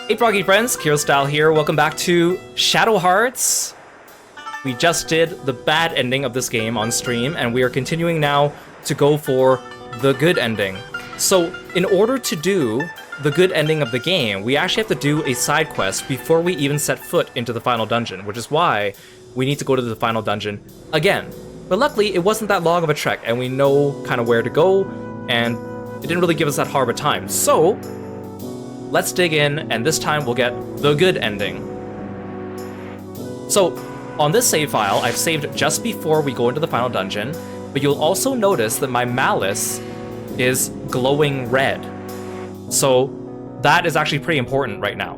Hey Froggy friends, Kirostyle here. Welcome back to Shadow Hearts. We just did the bad ending of this game on stream, and we are continuing now to go for the good ending. So, in order to do the good ending of the game, we actually have to do a side quest before we even set foot into the final dungeon, which is why we need to go to the final dungeon again. But luckily, it wasn't that long of a trek, and we know kind of where to go, and it didn't really give us that hard of a time. So, let's dig in, and this time we'll get the good ending. So, on this save file, I've saved just before we go into the final dungeon, but you'll also notice that my malice is glowing red. So, that is actually pretty important right now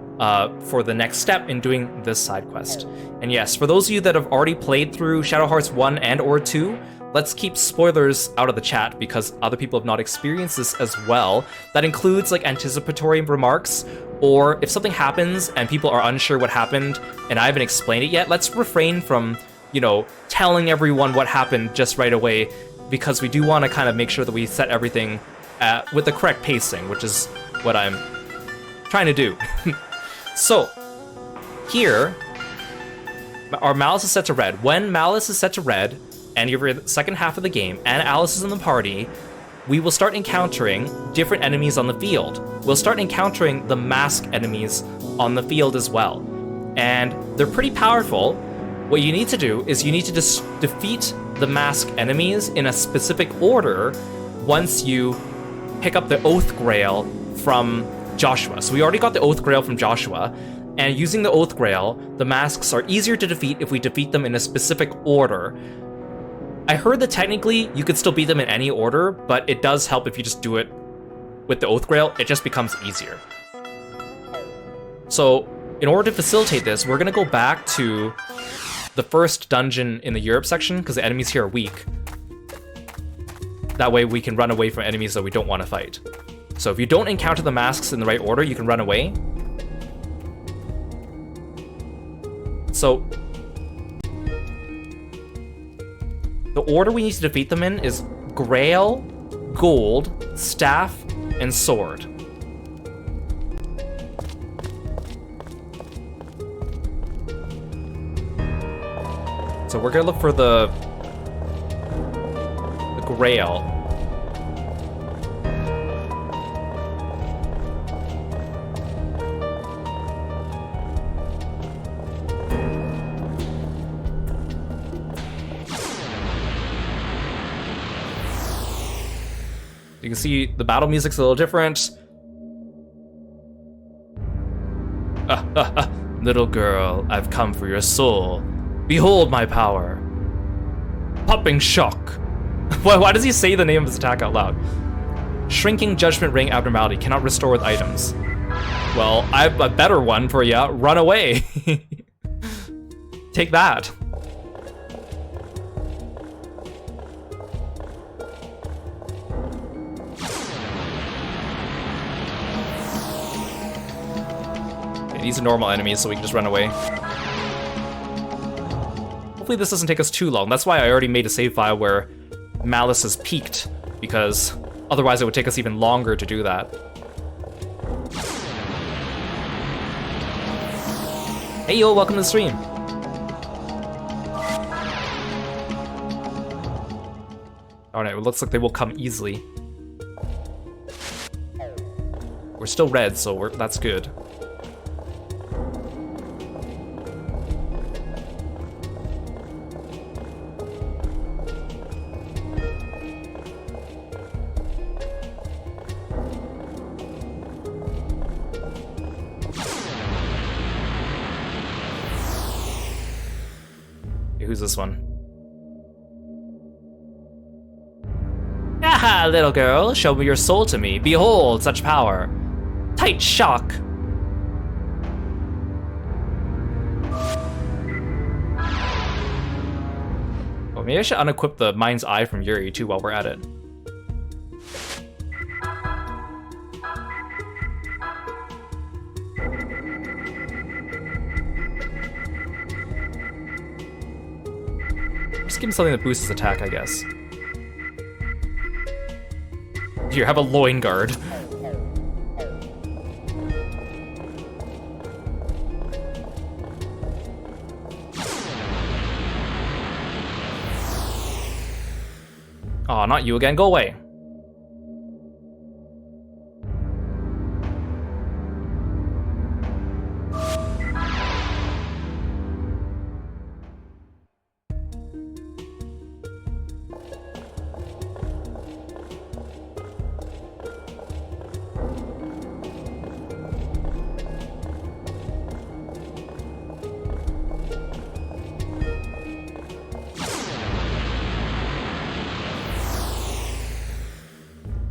for the next step in doing this side quest. And yes, for those of you that have already played through Shadow Hearts 1 and or 2, let's keep spoilers out of the chat because other people have not experienced this as well. That includes like anticipatory remarks, or if something happens and people are unsure what happened and I haven't explained it yet, let's refrain from, you know, telling everyone what happened just right away, because we do want to kind of make sure that we set everything with the correct pacing, which is what I'm trying to do. So, here, our malice is set to red. When malice is set to red, and you're in the second half of the game, and Alice is in the party, we will start encountering different enemies on the field. We'll start encountering the mask enemies on the field as well. And they're pretty powerful. What you need to do is you need to defeat the mask enemies in a specific order once you pick up the Oath Grail from Joshua. So we already got the Oath Grail from Joshua, and using the Oath Grail, the masks are easier to defeat if we defeat them in a specific order. I heard that technically you could still beat them in any order, but it does help if you just do it with the Oath Grail. It just becomes easier. So, in order to facilitate this, we're going to go back to the first dungeon in the Europe section, because the enemies here are weak. That way we can run away from enemies that we don't want to fight. So if you don't encounter the masks in the right order, you can run away. So, the order we need to defeat them in is Grail, Gold, Staff, and Sword. So we're gonna look for the Grail. You can see the battle music's a little different. Little girl, I've come for your soul. Behold my power. Popping shock. Why does he say the name of his attack out loud? Shrinking judgment ring abnormality. Cannot restore with items. Well, I have a better one for ya. Run away. Take that. These are normal enemies, so we can just run away. Hopefully this doesn't take us too long. That's why I already made a save file where Malice is peaked, because otherwise it would take us even longer to do that. Hey yo, welcome to the stream. Alright, it looks like they will come easily. We're still red, so that's good. Who's this one? Aha, little girl, show me your soul to me. Behold, such power. Tight shock. Well, maybe I should unequip the Mind's Eye from Yuri too while we're at it. Just give him something that boosts his attack, I guess. Here, have a loin guard. Aw, not you again. Go away.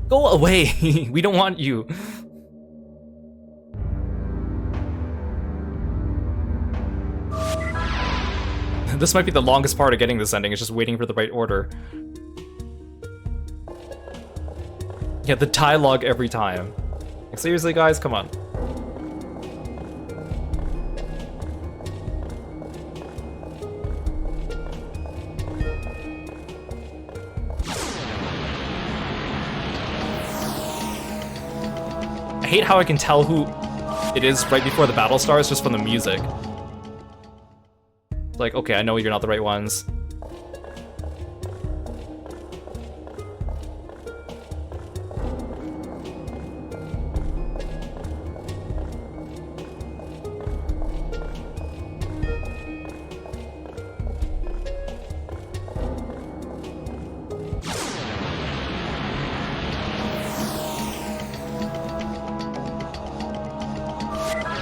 Go away! We don't want you. This might be the longest part of getting this ending, is just waiting for the right order. Yeah, the dialogue every time. Like, seriously, guys? Come on. I hate how I can tell who it is right before the battle starts just from the music. It's like, okay, I know you're not the right ones.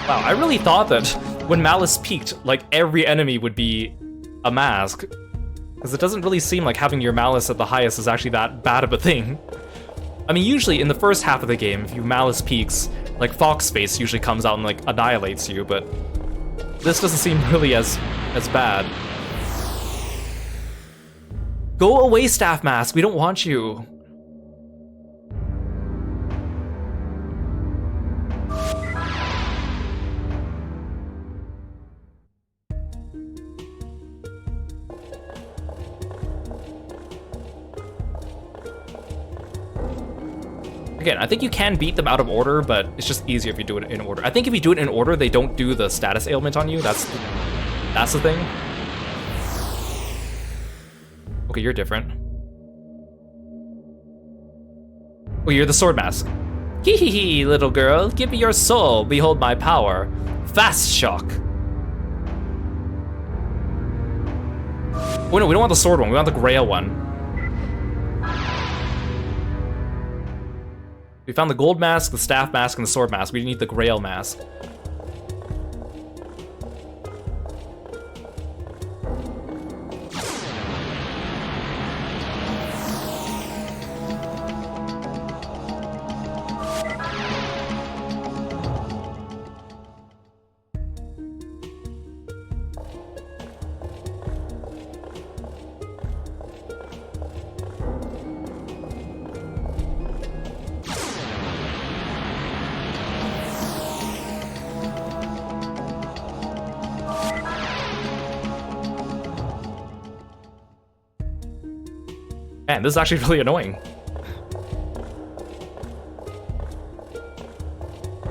Wow, I really thought that when Malice peaked, like, every enemy would be a mask. Because it doesn't really seem like having your Malice at the highest is actually that bad of a thing. I mean, usually in the first half of the game, if your Malice peaks, like, Fox Face usually comes out and, like, annihilates you, but this doesn't seem really as bad. Go away, Staff Mask! We don't want you! Again, I think you can beat them out of order, but it's just easier if you do it in order. I think if you do it in order, they don't do the status ailment on you. That's the thing. Okay, you're different. Oh, you're the sword mask. Hee hee hee, little girl. Give me your soul. Behold my power. Fast shock. Oh no, we don't want the sword one. We want the grail one. We found the gold mask, the staff mask, and the sword mask. We need the grail mask. Man, this is actually really annoying.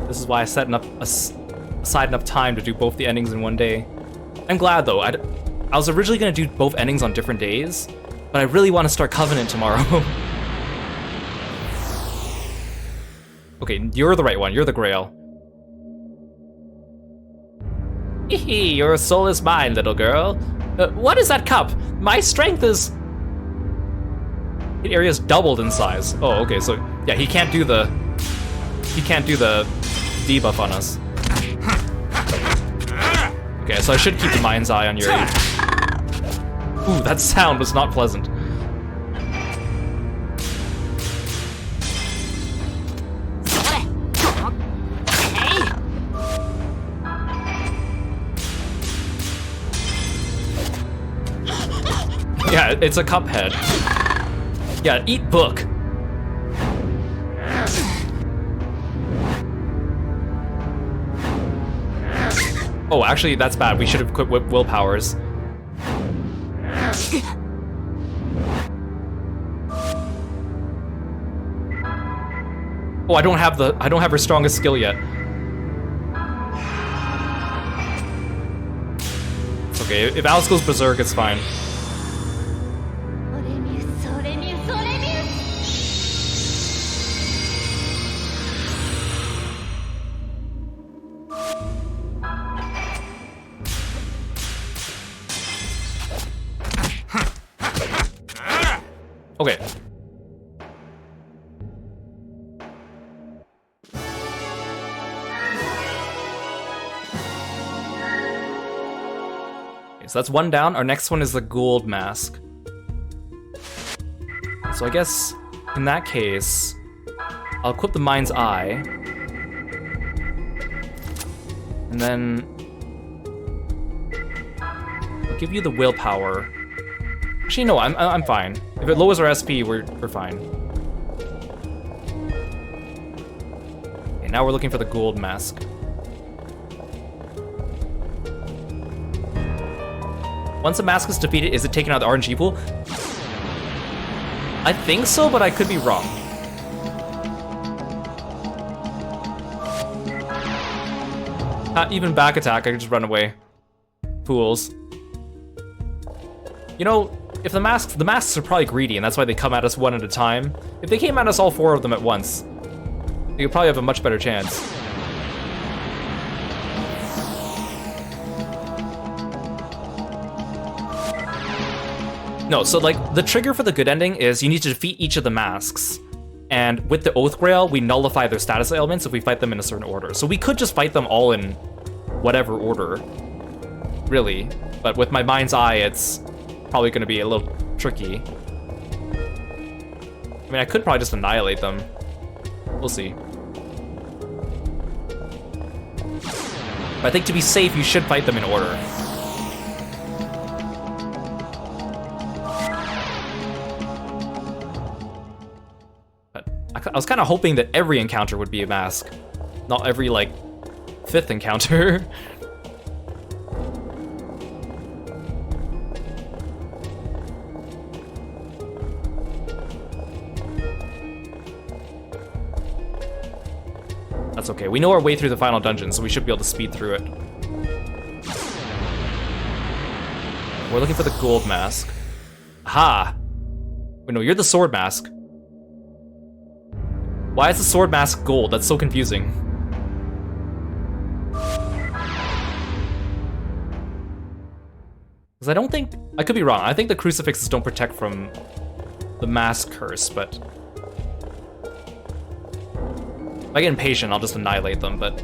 This is why I set aside enough time to do both the endings in one day. I'm glad though. I was originally gonna do both endings on different days, but I really want to start Covenant tomorrow. Okay, you're the right one. You're the Grail. Hee, your soul is mine, little girl. What is that cup? My strength is... The area's doubled in size. Oh, okay, so yeah, he can't do the debuff on us. Okay, so I should keep the mind's eye on your... Ooh, that sound was not pleasant. Yeah, it's a cup head. Yeah, eat book. Oh, actually, that's bad. We should have quit willpowers. Oh, I don't have her strongest skill yet. It's okay. If Alice goes berserk, it's fine. so that's one down. Our next one is the gold mask. So I guess in that case, I'll equip the Mind's Eye. And then I'll give you the willpower. Actually, no, I'm fine. If it lowers our SP, we're fine. Okay, now we're looking for the gold mask. Once a mask is defeated, is it taken out of the RNG pool? I think so, but I could be wrong. Even back attack, I could just run away. Fools. You know, if the masks are probably greedy, and that's why they come at us one at a time. If they came at us all 4 of them at once, you could probably have a much better chance. No, so like, the trigger for the good ending is you need to defeat each of the masks. And with the Oath Grail, we nullify their status ailments if we fight them in a certain order. So we could just fight them all in whatever order, really. But with my Mind's Eye, it's probably gonna be a little tricky. I mean, I could probably just annihilate them. We'll see. But I think to be safe, you should fight them in order. I was kind of hoping that every encounter would be a mask. Not every, like, 5th encounter. That's okay. We know our way through the final dungeon, so we should be able to speed through it. We're looking for the gold mask. Aha! Wait, no, you're the sword mask. Why is the sword mask gold? That's so confusing. Because I don't think... I could be wrong. I think the crucifixes don't protect from the mask curse, but... If I get impatient, I'll just annihilate them, but...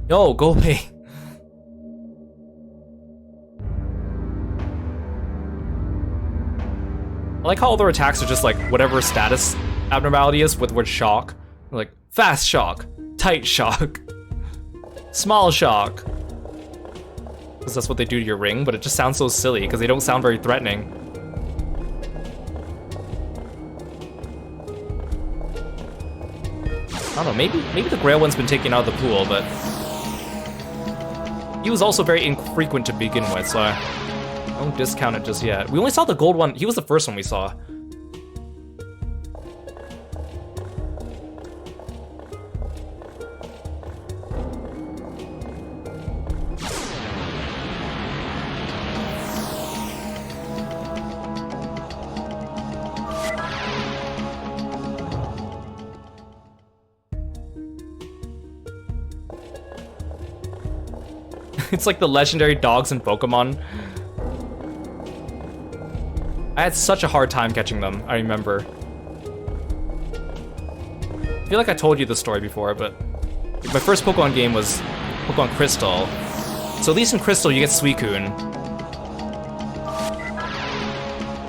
No, go away. I like how all their attacks are just like whatever status abnormality is with word shock. Like fast shock, tight shock, small shock. Because that's what they do to your ring, but it just sounds so silly because they don't sound very threatening. I don't know, maybe the Grail one's been taken out of the pool, but he was also very infrequent to begin with, so I don't discount it just yet. We only saw the gold one. He was the first one we saw. It's like the legendary dogs in Pokemon. I had such a hard time catching them, I remember. I feel like I told you this story before, but my first Pokemon game was Pokemon Crystal. So at least in Crystal you get Suicune.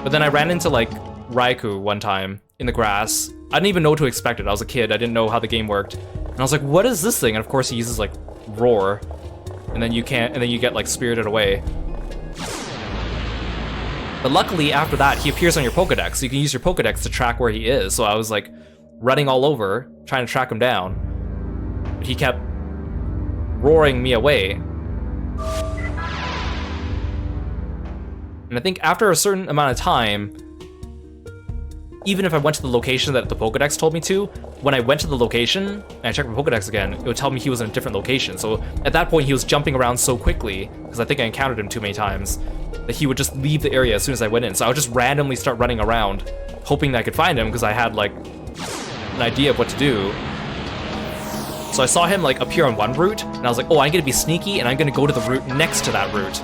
But then I ran into like Raikou one time in the grass. I didn't even know what to expect it. I was a kid, I didn't know how the game worked. And I was like, what is this thing? And of course he uses like Roar. And then you get like spirited away. But luckily after that, he appears on your Pokedex, so you can use your Pokedex to track where he is. So I was like running all over, trying to track him down. But he kept roaring me away. And I think after a certain amount of time, even if I went to the location that the Pokedex told me to, when I went to the location and I checked my Pokedex again, it would tell me he was in a different location. So at that point, he was jumping around so quickly, because I think I encountered him too many times, that he would just leave the area as soon as I went in. So I would just randomly start running around, hoping that I could find him, because I had, like, an idea of what to do. So I saw him, like, appear on one route, and I was like, oh, I'm gonna be sneaky, and I'm gonna go to the route next to that route.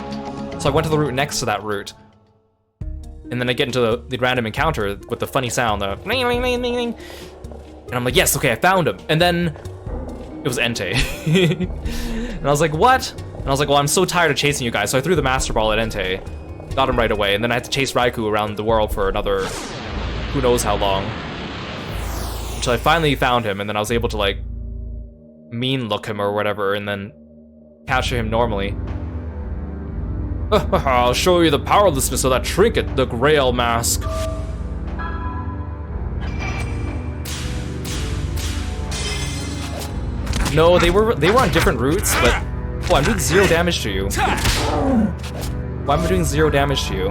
So I went to the route next to that route. And then I get into the random encounter with the funny sound, the ring, ring, ring, ring, ring. And I'm like, yes, okay, I found him. And then it was Entei. And I was like, what? And I was like, well, I'm so tired of chasing you guys. So I threw the Master Ball at Entei, got him right away. And then I had to chase Raikou around the world for another who knows how long. Until I finally found him, and then I was able to, like, mean look him or whatever, and then capture him normally. I'll show you the powerlessness of that trinket, the Grail Mask. No, they were on different routes, but oh, I'm doing 0 damage to you. Why am I doing 0 damage to you?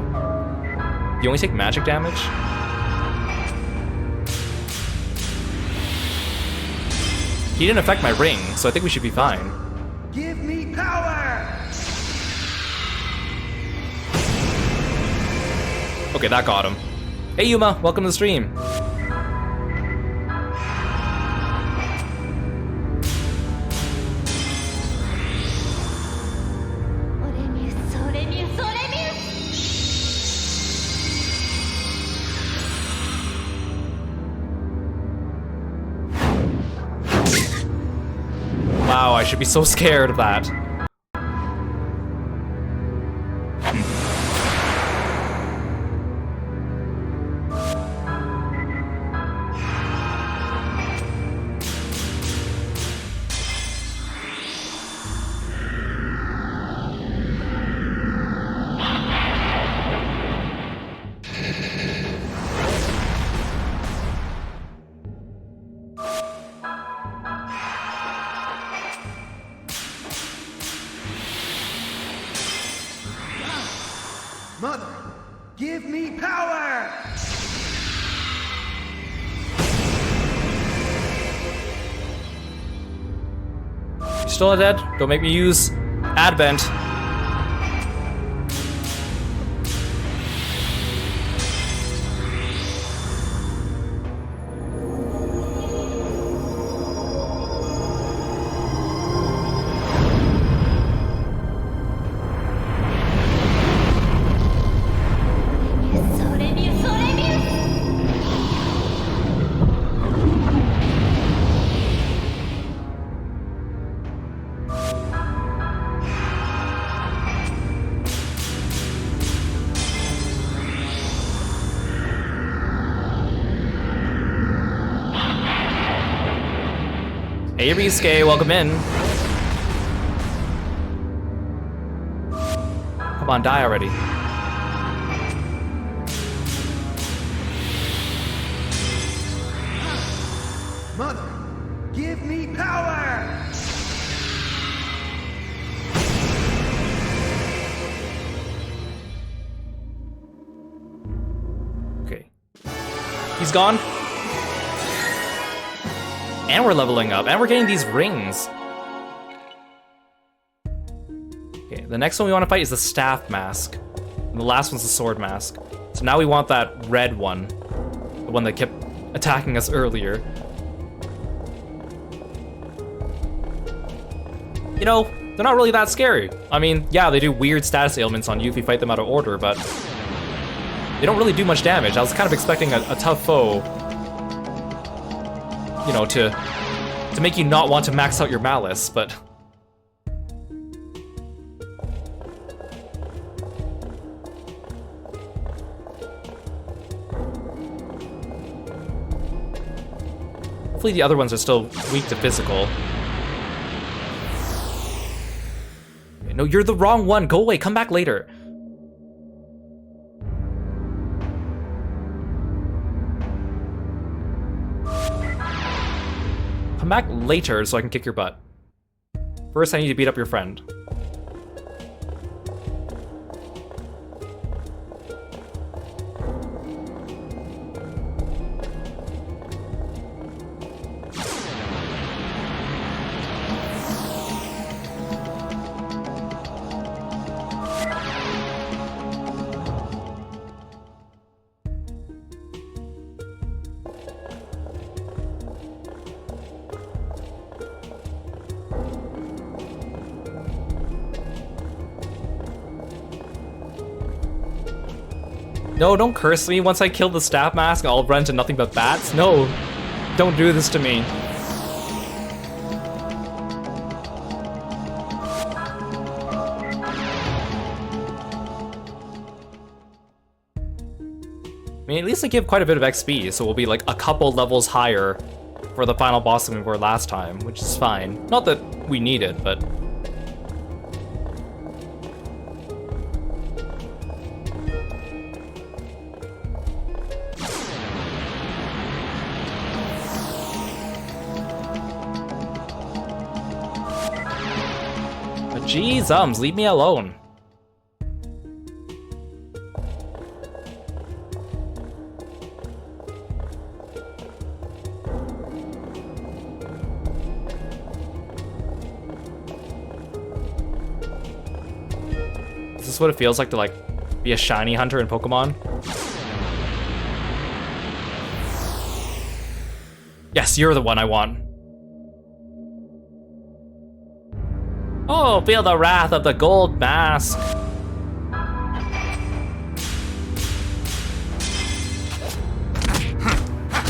You only take magic damage? He didn't affect my ring, so I think we should be fine. Give me power! Okay, that got him. Hey Yuma, welcome to the stream. Wow, I should be so scared of that. Mother, give me power! You still dead? Don't make me use Advent. Hey Risuke, welcome in. Come on, die already. Mother, give me power! Okay. He's gone. And we're leveling up, and we're getting these rings. Okay, the next one we want to fight is the Staff Mask. And the last one's the Sword Mask. So now we want that red one. The one that kept attacking us earlier. You know, they're not really that scary. I mean, yeah, they do weird status ailments on you if you fight them out of order, but they don't really do much damage. I was kind of expecting a tough foe, you know, to make you not want to max out your malice, but hopefully the other ones are still weak to physical. Okay, no, you're the wrong one. Go away. Come back later. Come back later so I can kick your butt. First, I need to beat up your friend. No, don't curse me. Once I kill the staff mask, I'll run to nothing but bats. No, don't do this to me. I mean, at least I give quite a bit of XP, so we'll be like a couple levels higher for the final boss than we were last time, which is fine. Not that we need it, but... Jeez, leave me alone. Is this what it feels like to like be a shiny hunter in Pokemon? Yes, you're the one I want. Oh, feel the wrath of the gold mask.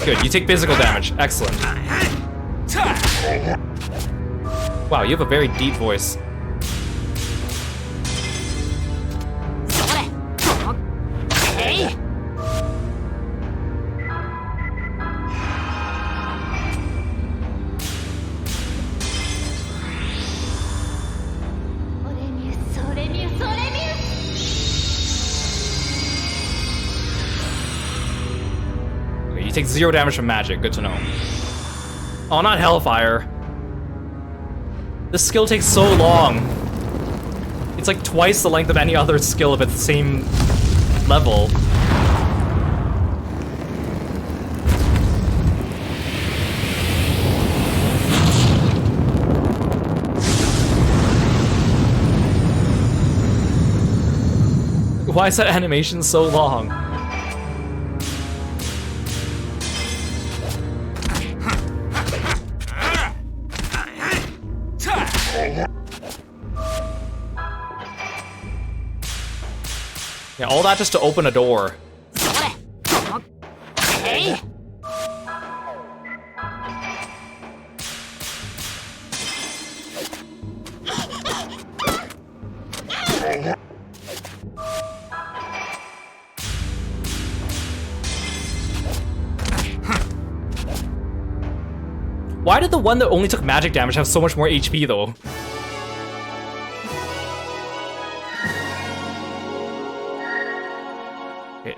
Good, you take physical damage. Excellent. Wow, you have a very deep voice. You take 0 damage from magic, good to know. Oh, not Hellfire. This skill takes so long. It's like twice the length of any other skill of its same level. Why is that animation so long? Yeah, all that just to open a door. Why did the one that only took magic damage have so much more HP though?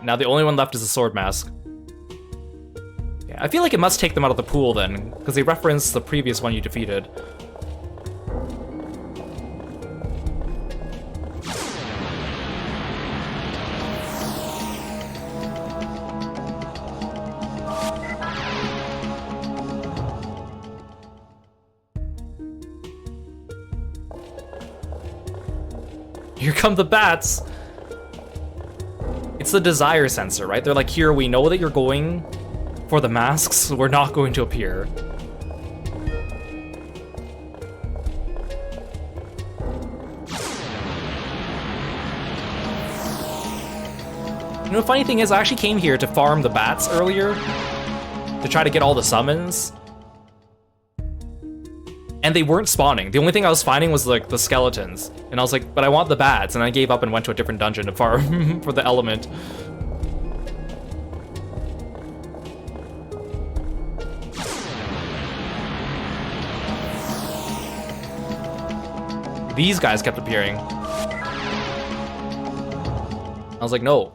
Now the only one left is the sword mask. Yeah, I feel like it must take them out of the pool then, because they reference the previous one you defeated. Here come the bats! It's the desire sensor, right? They're like, here, we know that you're going for the masks, so we're not going to appear. You know, the funny thing is, I actually came here to farm the bats earlier, to try to get all the summons. And they weren't spawning. The only thing I was finding was like the skeletons. And I was like, but I want the bats, and I gave up and went to a different dungeon to farm for the element. These guys kept appearing. I was like, no.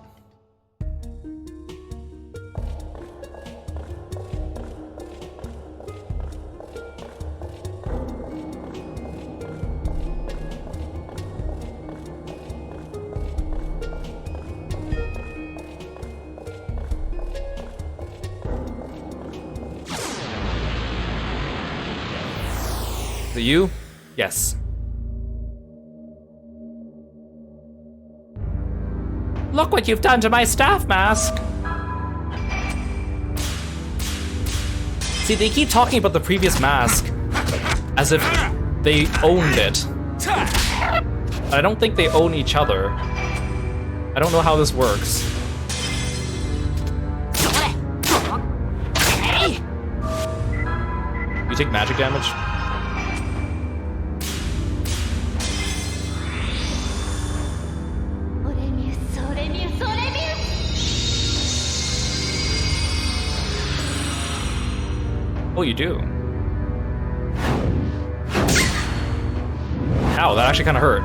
Is it you? Yes. Look what you've done to my staff mask! See, they keep talking about the previous mask as if they owned it. I don't think they own each other. I don't know how this works. You take magic damage? Oh, you do. Ow, that actually kind of hurt.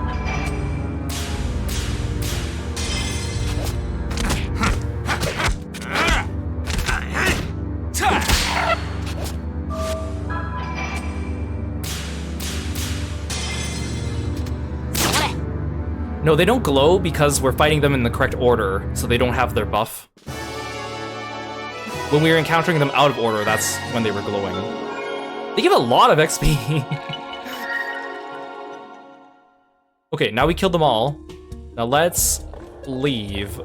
No, they don't glow because we're fighting them in the correct order, so they don't have their buff. When we were encountering them out of order, that's when they were glowing. They give a lot of XP. Okay, now we killed them all. Now let's leave.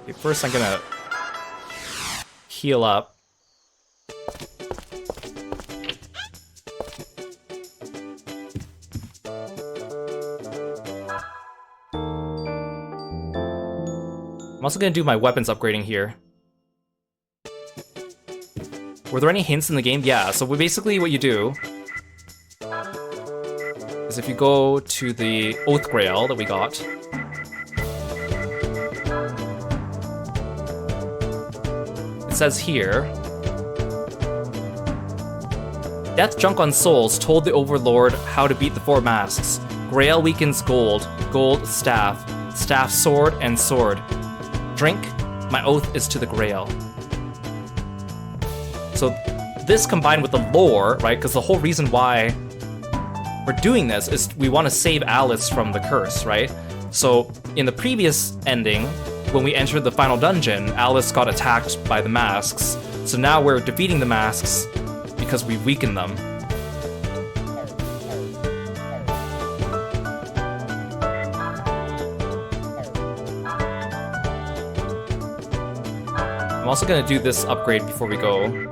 Okay, first I'm gonna heal up. I'm also gonna do my weapons upgrading here. Were there any hints in the game? Yeah, so basically what you do is if you go to the Oath Grail that we got, it says here, Death Junk on Souls told the Overlord how to beat the 4 masks. Grail weakens gold, gold staff, staff sword, and sword. Drink, my oath is to the Grail. So this combined with the lore, right? Because the whole reason why we're doing this is we want to save Alice from the curse, right? So in the previous ending, when we entered the final dungeon, Alice got attacked by the masks. So now we're defeating the masks because we weakened them. I'm also gonna do this upgrade before we go.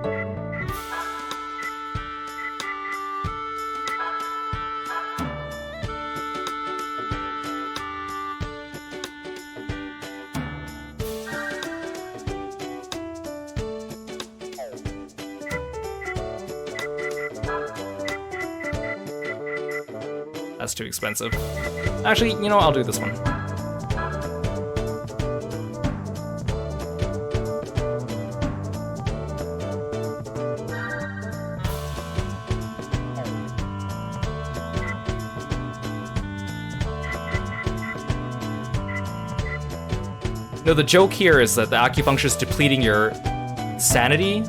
That's too expensive. Actually, you know, I'll do this one. No, the joke here is that the acupuncture is depleting your sanity.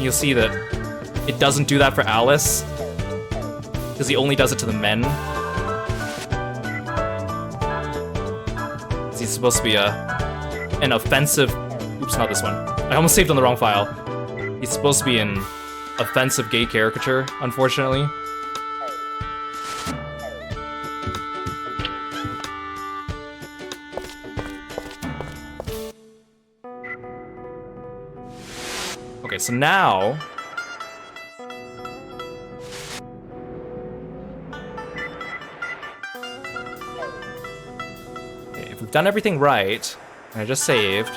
You'll see that it doesn't do that for Alice, because he only does it to the men. He's supposed to be an offensive... Oops, not this one. I almost saved on the wrong file. He's supposed to be an offensive gay caricature, unfortunately. Okay, so now... Okay, if we've done everything right, and I just saved...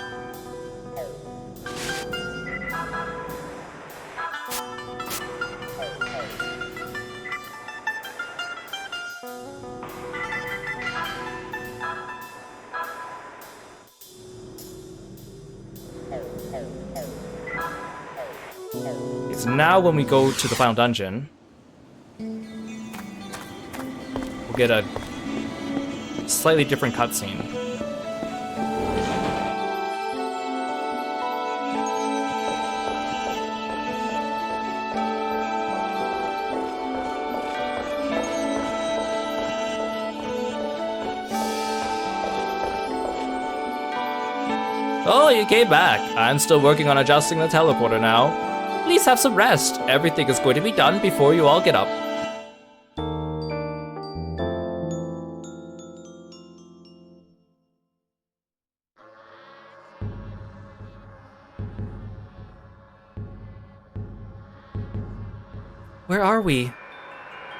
So now when we go to the final dungeon, we'll get a slightly different cutscene. Oh, you came back. I'm still working on adjusting the teleporter now. Please have some rest. Everything is going to be done before you all get up. Where are we?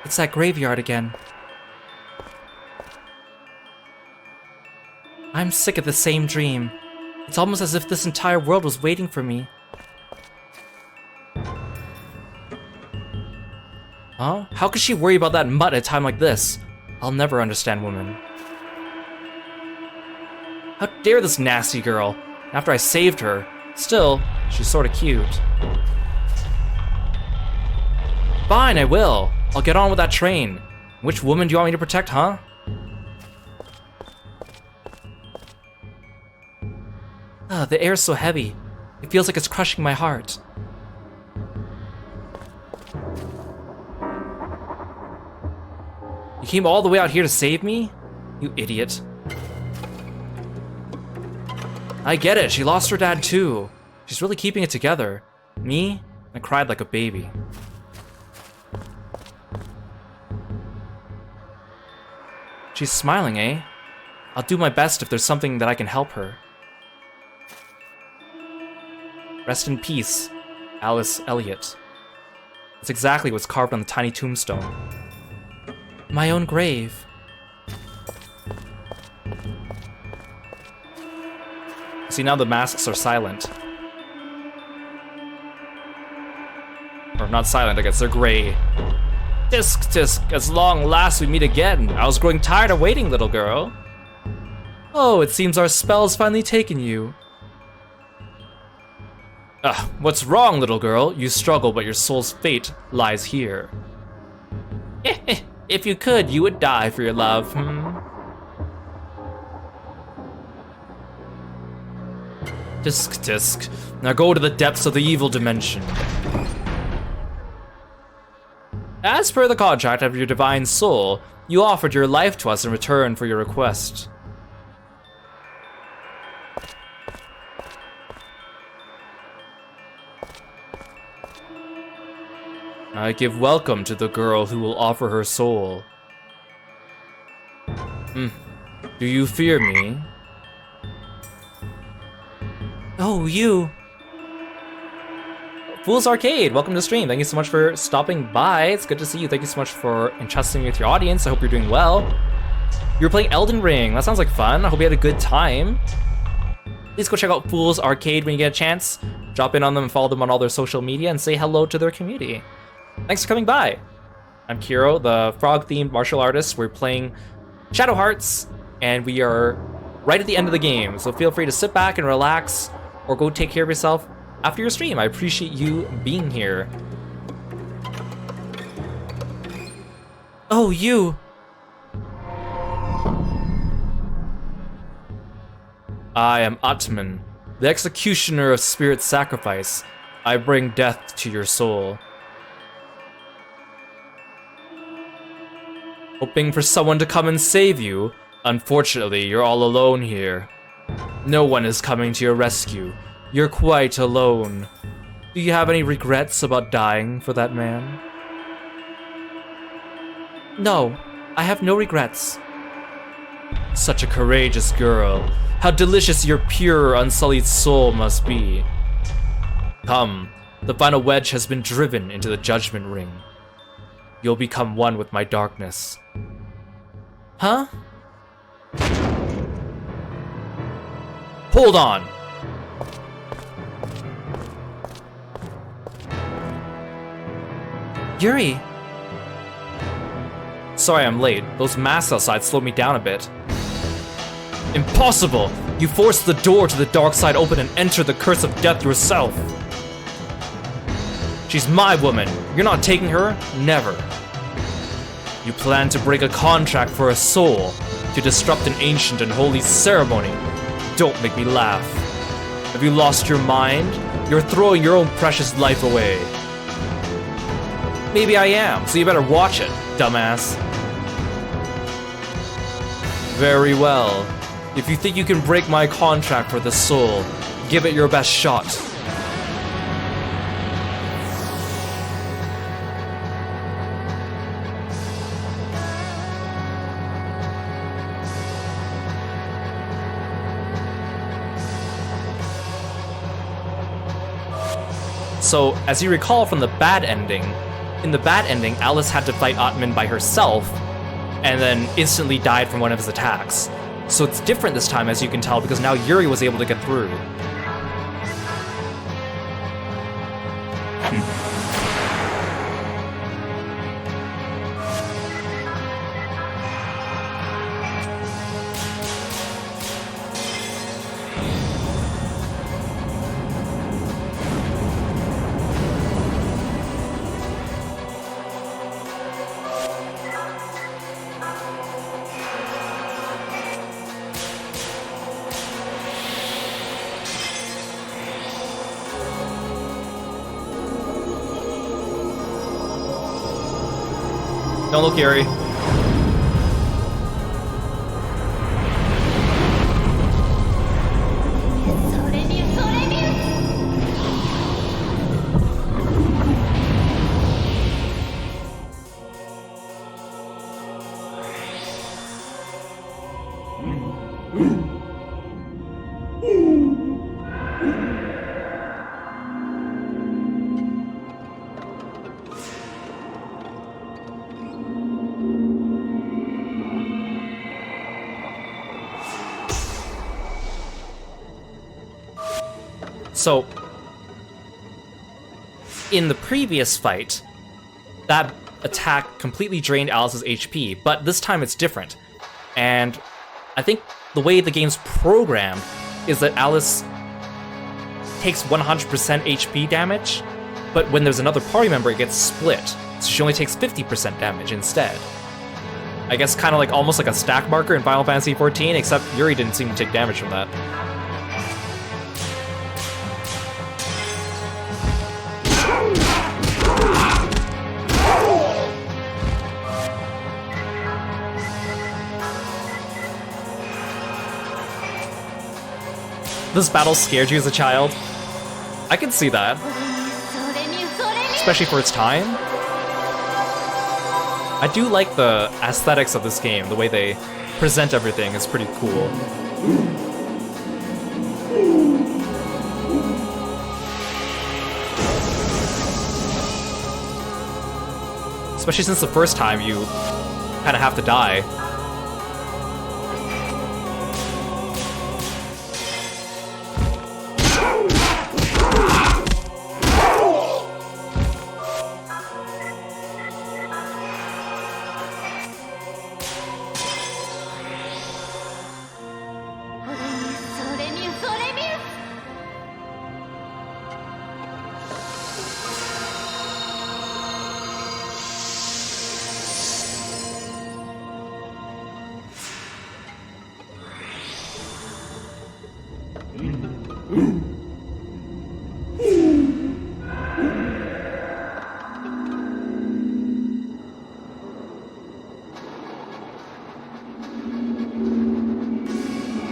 It's that graveyard again. I'm sick of the same dream. It's almost as if this entire world was waiting for me. Huh? How could she worry about that mutt at a time like this? I'll never understand women. How dare this nasty girl? After I saved her. Still, she's sorta cute. Fine, I will. I'll get on with that train. Which woman do you want me to protect, huh? The air's so heavy. It feels like it's crushing my heart. You came all the way out here to save me? You idiot. I get it, she lost her dad too. She's really keeping it together. Me? I cried like a baby. She's smiling, eh? I'll do my best if there's something that I can help her. Rest in peace, Alice Elliott. That's exactly what's carved on the tiny tombstone. My own grave. See, now the masks are silent. Or not silent, I guess, they're gray. Tisk, tisk, as long last we meet again. I was growing tired of waiting, little girl. Oh, it seems our spell's finally taken you. What's wrong, little girl? You struggle, but your soul's fate lies here. If you could, you would die for your love, Tisk, tisk. Now go to the depths of the evil dimension. As per the contract of your divine soul, you offered your life to us in return for your request. I give welcome to the girl who will offer her soul. Do you fear me? Oh, you! Fool's Arcade, welcome to the stream. Thank you so much for stopping by. It's good to see you. Thank you so much for entrusting me with your audience. I hope you're doing well. You're playing Elden Ring. That sounds like fun. I hope you had a good time. Please go check out Fool's Arcade when you get a chance. Drop in on them and follow them on all their social media and say hello to their community. Thanks for coming by. I'm Kiro, the frog-themed martial artist. We're playing Shadow Hearts, and we are right at the end of the game. So feel free to sit back and relax, or go take care of yourself after your stream. I appreciate you being here. Oh, you! I am Atman, the executioner of spirit sacrifice. I bring death to your soul. Hoping for someone to come and save you. Unfortunately, you're all alone here. No one is coming to your rescue. You're quite alone. Do you have any regrets about dying for that man? No, I have no regrets. Such a courageous girl. How delicious your pure, unsullied soul must be. Come, the final wedge has been driven into the judgment ring. You'll become one with my darkness. Huh? Hold on! Yuri! Sorry I'm late. Those masks outside slowed me down a bit. Impossible! You forced the door to the dark side open and entered the curse of death yourself. She's my woman. You're not taking her? Never. You plan to break a contract for a soul, to disrupt an ancient and holy ceremony. Don't make me laugh. Have you lost your mind? You're throwing your own precious life away. Maybe I am, so you better watch it, dumbass. Very well. If you think you can break my contract for the soul, Give it your best shot. So, as you recall from the bad ending, in the bad ending, Alice had to fight Atman by herself, and then instantly died from one of his attacks. So it's different this time, as you can tell, because now Yuri was able to get through. Don't look, Yuri. So, in the previous fight, that attack completely drained Alice's HP, but this time it's different. And I think the way the game's programmed is that Alice takes 100% HP damage, but when there's another party member, it gets split. So she only takes 50% damage instead. I guess kind of like almost like a stack marker in Final Fantasy XIV, except Yuri didn't seem to take damage from that. This battle scared you as a child? I can see that. Especially for its time. I do like the aesthetics of this game, the way they present everything is pretty cool. Especially since the first time you kind of have to die.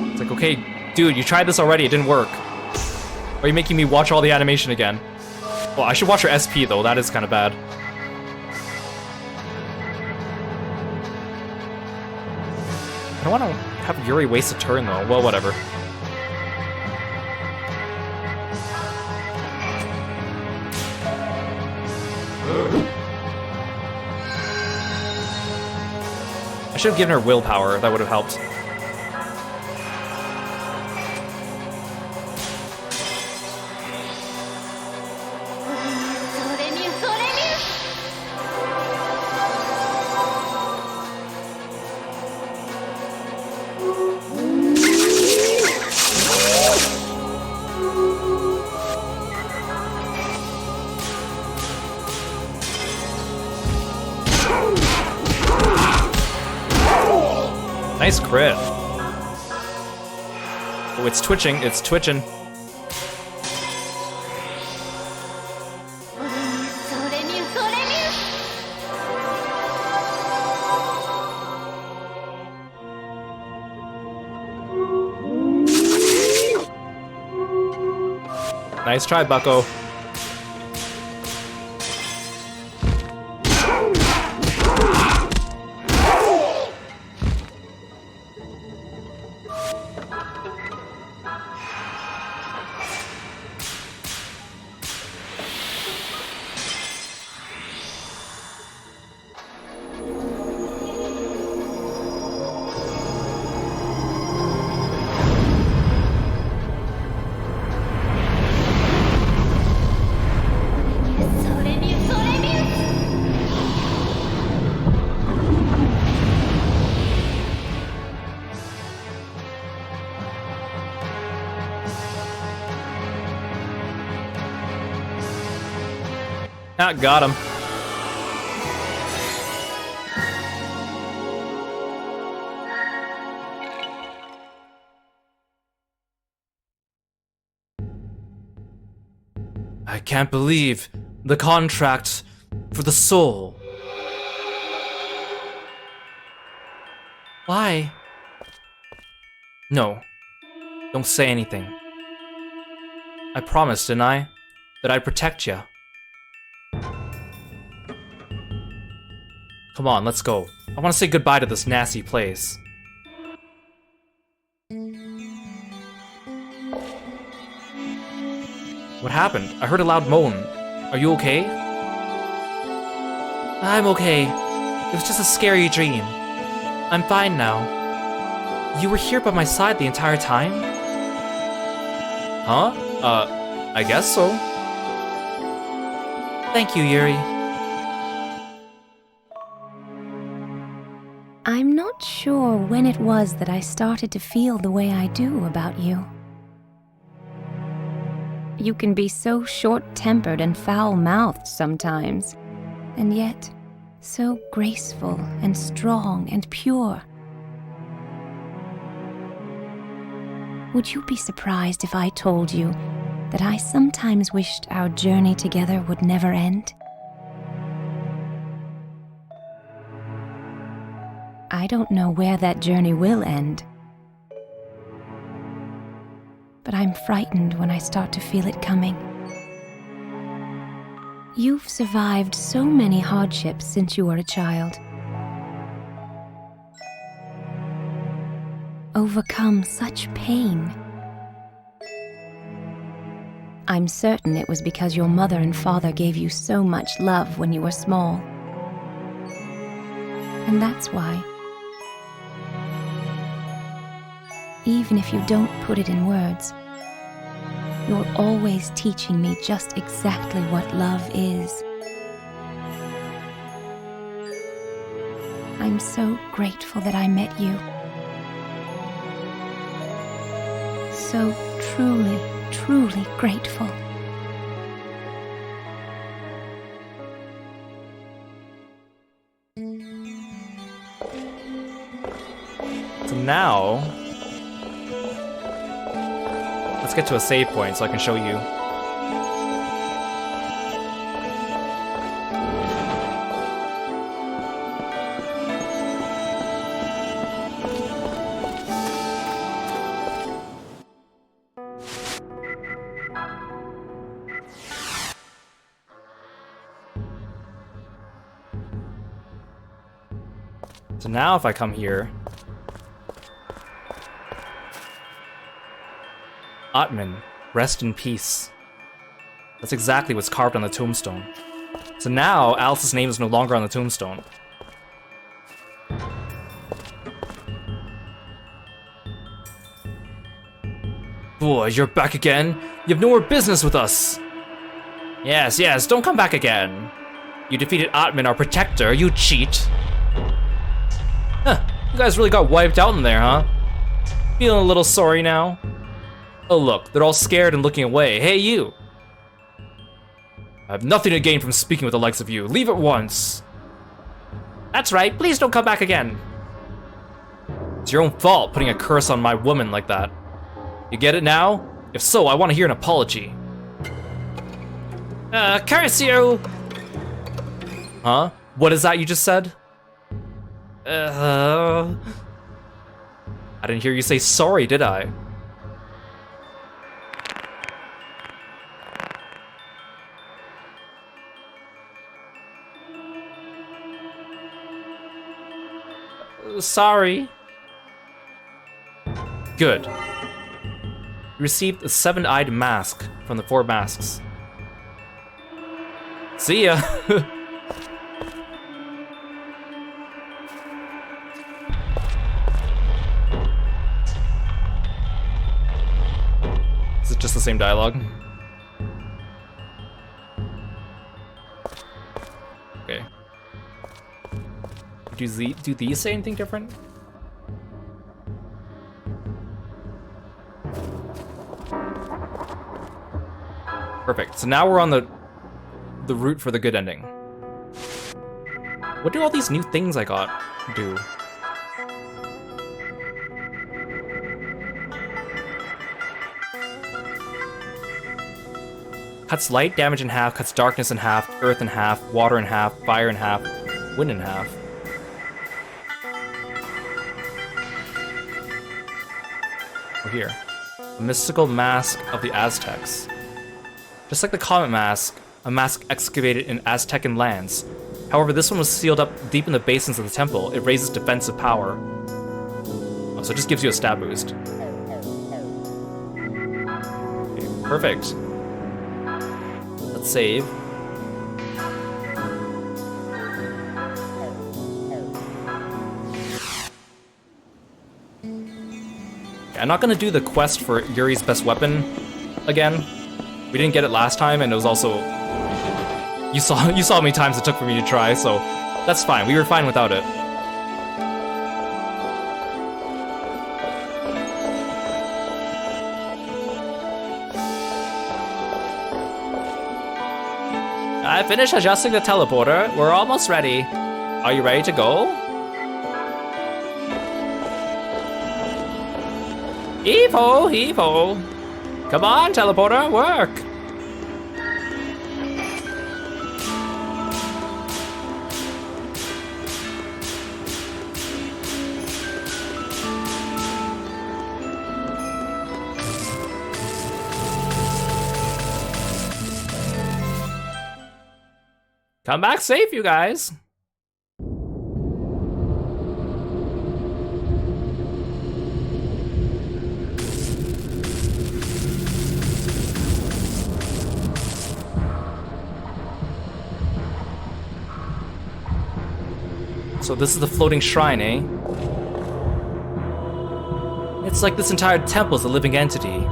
It's like, okay, dude, you tried this already, it didn't work. Why are you making me watch all the animation again? Well, I should watch her SP, though, that is kind of bad. I don't want to have Yuri waste a turn, though. Well, whatever. I should have given her willpower, that would have helped. Nice crit. Oh, it's twitching, it's twitching. Nice try, bucko. Ah, got him. I can't believe the contract for the soul. Why? No, don't say anything. I promised, didn't I? That I'd protect you. Come on, let's go. I want to say goodbye to this nasty place. What happened? I heard a loud moan. Are you okay? I'm okay. It was just a scary dream. I'm fine now. You were here by my side the entire time? Huh? I guess so. Thank you, Yuri. I'm not sure when it was that I started to feel the way I do about you. You can be so short-tempered and foul-mouthed sometimes, and yet so graceful and strong and pure. Would you be surprised if I told you that I sometimes wished our journey together would never end? I don't know where that journey will end, but I'm frightened when I start to feel it coming. You've survived so many hardships since you were a child. Overcome such pain. I'm certain it was because your mother and father gave you so much love when you were small. And that's why, even if you don't put it in words, you're always teaching me just exactly what love is. I'm so grateful that I met you. So truly, truly grateful. So now, let's get to a save point so I can show you. So now if I come here, Atman, rest in peace. That's exactly what's carved on the tombstone. So now Alice's name is no longer on the tombstone. Boy, you're back again? You have no more business with us! Yes, yes, don't come back again. You defeated Atman, our protector, you cheat. Huh, you guys really got wiped out in there, huh? Feeling a little sorry now? Oh look, they're all scared and looking away. Hey, you! I have nothing to gain from speaking with the likes of you. Leave at once! That's right, please don't come back again. It's your own fault putting a curse on my woman like that. You get it now? If so, I want to hear an apology. Curse you! Huh? What is that you just said? I didn't hear you say sorry, did I? Sorry. Good. You received a 7-eyed mask from the 4 masks. See ya! Is it just the same dialogue? Okay. Do these say anything different? Perfect. So now we're on the route for the good ending. What do all these new things I got do? Cuts light damage in half, cuts darkness in half, earth in half, water in half, fire in half, wind in half. We're here. A mystical mask of the Aztecs. Just like the comet mask, a mask excavated in Aztecan lands. However, this one was sealed up deep in the basins of the temple. It raises defensive power. Oh, so it just gives you a stat boost. Okay, perfect. Let's save. Okay, I'm not gonna do the quest for Yuri's best weapon again. We didn't get it last time, and it was also... You saw how many times it took for me to try, so that's fine. We were fine without it. I finished adjusting the teleporter. We're almost ready. Are you ready to go? Heave-ho, heave-ho. Come on, teleporter, work! Come back safe, you guys! So this is the floating shrine, eh? It's like this entire temple is a living entity.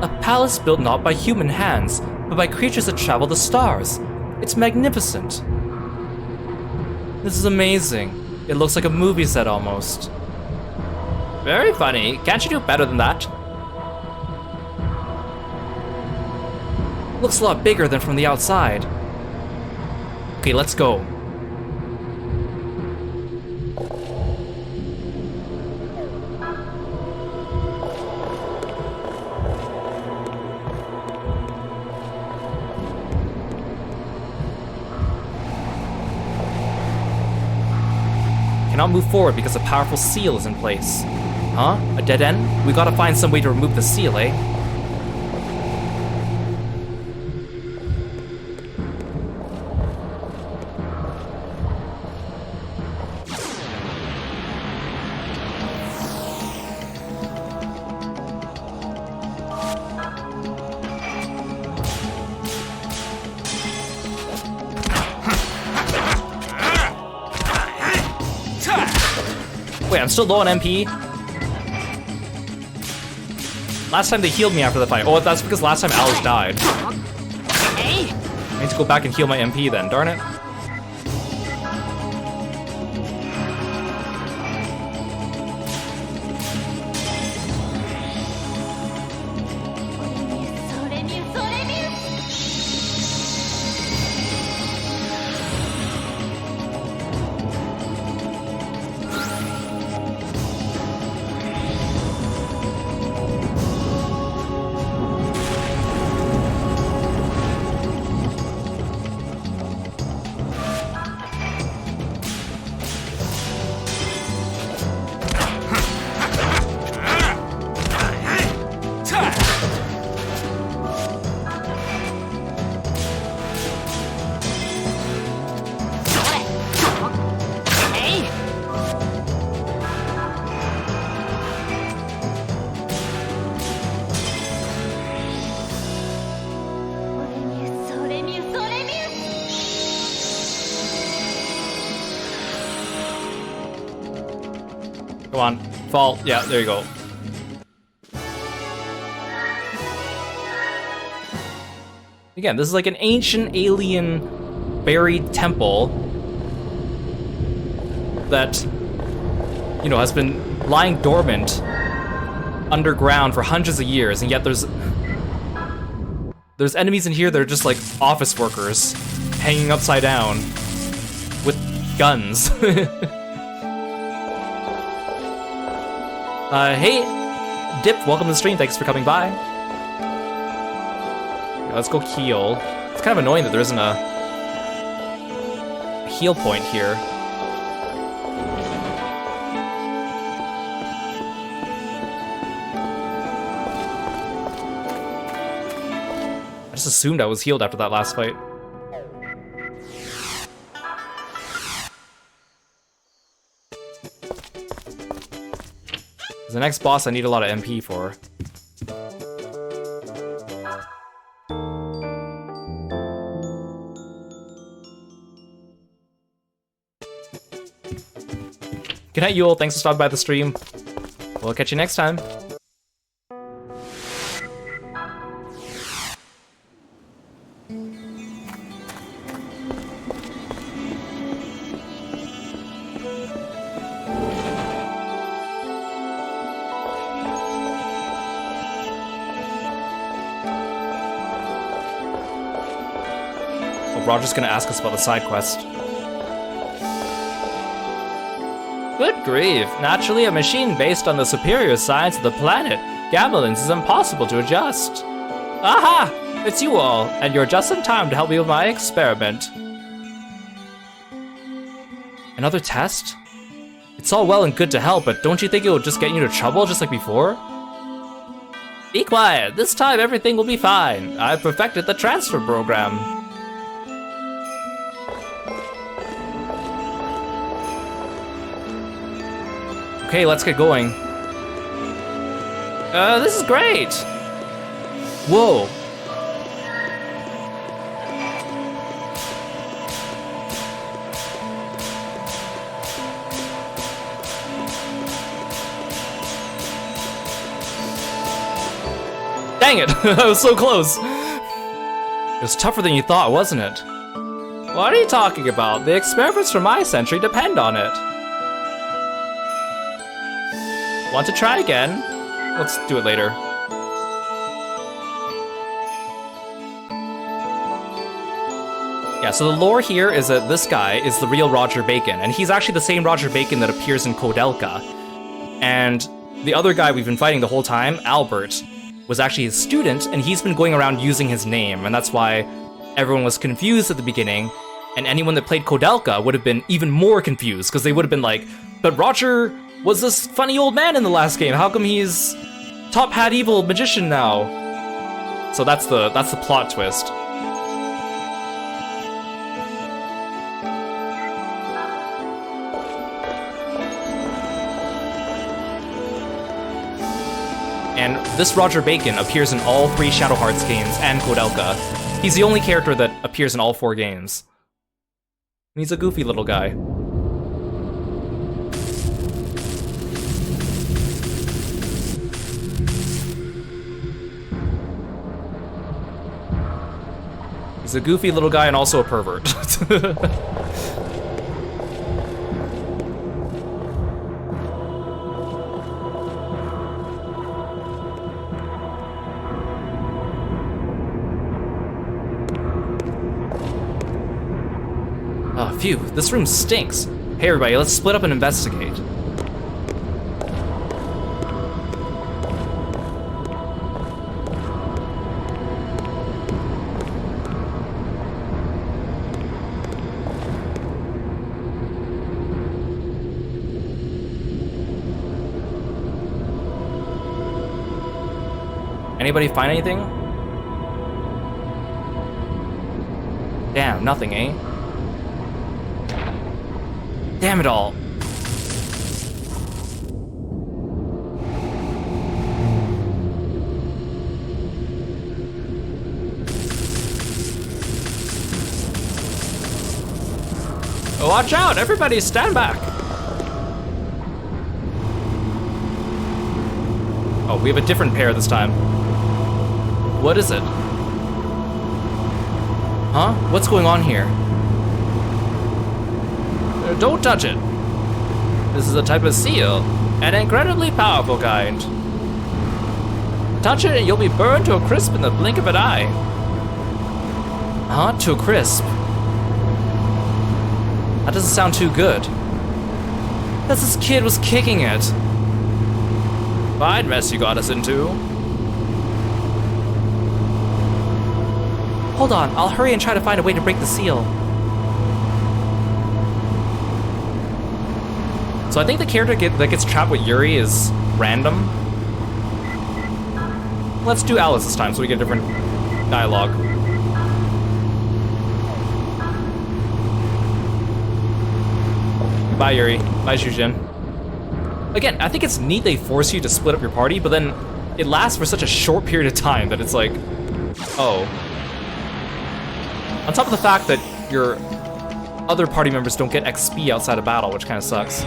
A palace built not by human hands, but by creatures that travel the stars. It's magnificent. This is amazing. It looks like a movie set almost. Very funny. Can't you do better than that? Looks a lot bigger than from the outside. Okay, let's go. Cannot move forward because a powerful seal is in place. Huh? A dead end? We gotta find some way to remove the seal, eh? Wait, I'm still low on MP? Last time they healed me after the fight. Oh, that's because last time Alice died. I need to go back and heal my MP then, darn it. Come on, fall. Yeah, there you go. Again, this is like an ancient alien buried temple that, you know, has been lying dormant underground for hundreds of years, and yet there's enemies in here that are just like office workers hanging upside down with guns. Hey, Dip, welcome to the stream. Thanks for coming by. Yeah, let's go heal. It's kind of annoying that there isn't a heal point here. I just assumed I was healed after that last fight. The next boss I need a lot of MP for. Good night, Yule. Thanks for stopping by the stream. We'll catch you next time. Roger's gonna ask us about the side quest. Good grief. Naturally, a machine based on the superior science of the planet, Gamelins is impossible to adjust. Aha! It's you all, and you're just in time to help me with my experiment. Another test? It's all well and good to help, but don't you think it will just get you into trouble just like before? Be quiet. This time everything will be fine. I've perfected the transfer program. Okay, let's get going. This is great! Whoa. Dang it! I was so close! It was tougher than you thought, wasn't it? What are you talking about? The experiments from my century depend on it. Want to try again? Let's do it later. Yeah, so the lore here is that this guy is the real Roger Bacon, and he's actually the same Roger Bacon that appears in Koudelka. And the other guy we've been fighting the whole time, Albert, was actually his student, and he's been going around using his name, and that's why everyone was confused at the beginning, and anyone that played Koudelka would have been even more confused, because they would have been like, but Roger was this funny old man in the last game. How come he's top hat evil magician now? So that's the plot twist. And this Roger Bacon appears in all 3 Shadow Hearts games and Koudelka. He's the only character that appears in all 4 games. And he's a goofy little guy. He's a goofy little guy and also a pervert. Oh, phew, this room stinks. Hey everybody, let's split up and investigate. Anybody find anything? Damn, nothing, eh? Damn it all. Oh, watch out! Everybody stand back! Oh, we have a different pair this time. What is it? Huh? What's going on here? Don't touch it. This is a type of seal, an incredibly powerful kind. Touch it and you'll be burned to a crisp in the blink of an eye. Huh? To a crisp? That doesn't sound too good. That's this kid was kicking it. Fine mess you got us into. Hold on, I'll hurry and try to find a way to break the seal. So I think the character that gets trapped with Yuri is random. Let's do Alice this time so we get different dialogue. Bye, Yuri. Bye, Shujin. Again, I think it's neat they force you to split up your party, but then it lasts for such a short period of time that it's like, oh. On top of the fact that your other party members don't get XP outside of battle, which kind of sucks.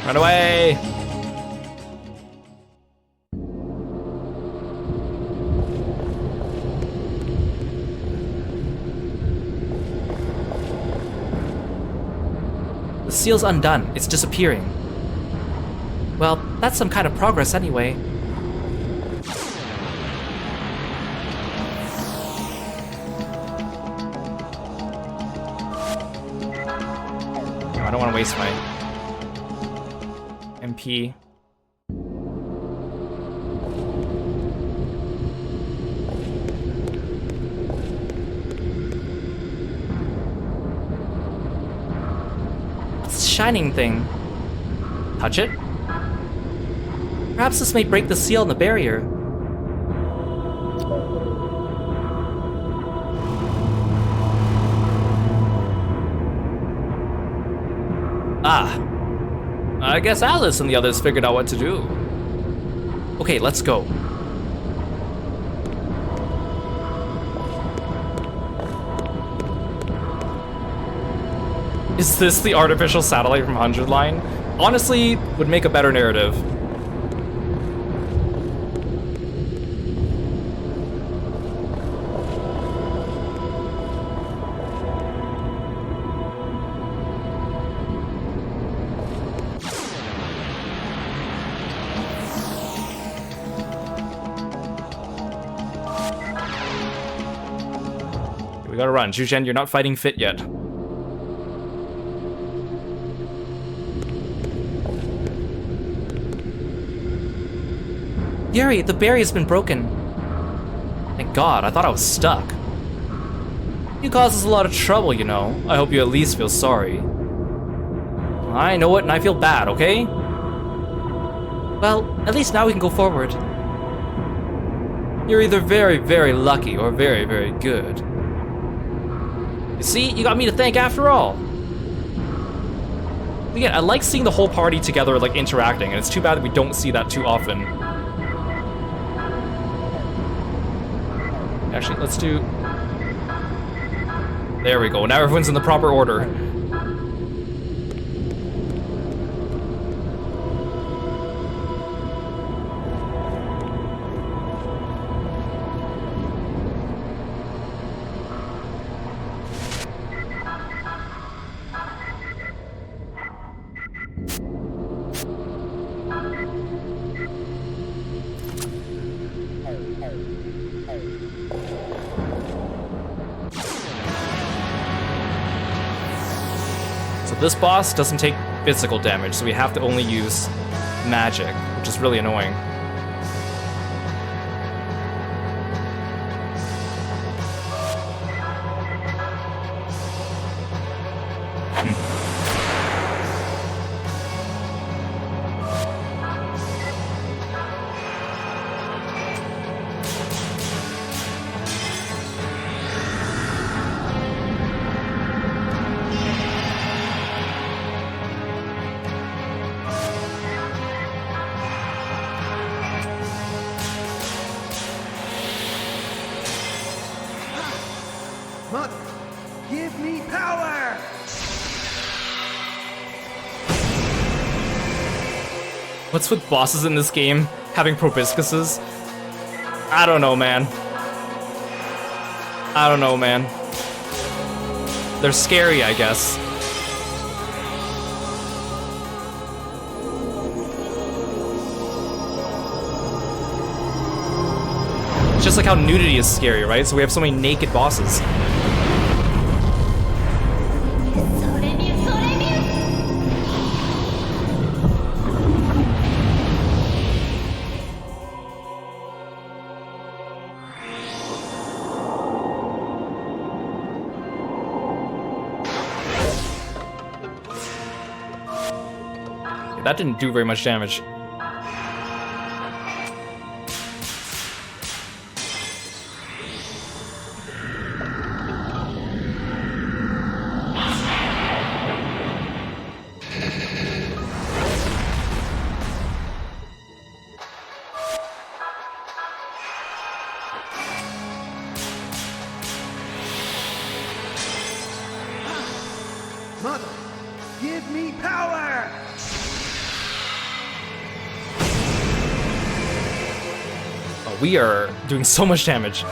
Run away! The seal's undone. It's disappearing. Well, that's some kind of progress anyway. No, I don't want to waste my MP. What's the shining thing? Touch it? Perhaps this may break the seal in the barrier. Ah. I guess Alice and the others figured out what to do. Okay, let's go. Is this the artificial satellite from 100 line? Honestly, would make a better narrative. We gotta run. Zhuzhen, you're not fighting fit yet. Yuri, the barrier's been broken. Thank God, I thought I was stuck. You caused us a lot of trouble, you know. I hope you at least feel sorry. I know it, and I feel bad, okay? Well, at least now we can go forward. You're either very, very lucky or very, very good. You see, you got me to thank after all. Again, I like seeing the whole party together, like, interacting, and it's too bad that we don't see that too often. Actually, let's do... There we go, now everyone's in the proper order. This boss doesn't take physical damage, so we have to only use magic, which is really annoying. me power! What's with bosses in this game having proboscises? I don't know, man. I don't know, man. They're scary, I guess. It's just like how nudity is scary, right? So we have so many naked bosses. That didn't do very much damage. Mother, give me power! Oh, we are doing so much damage.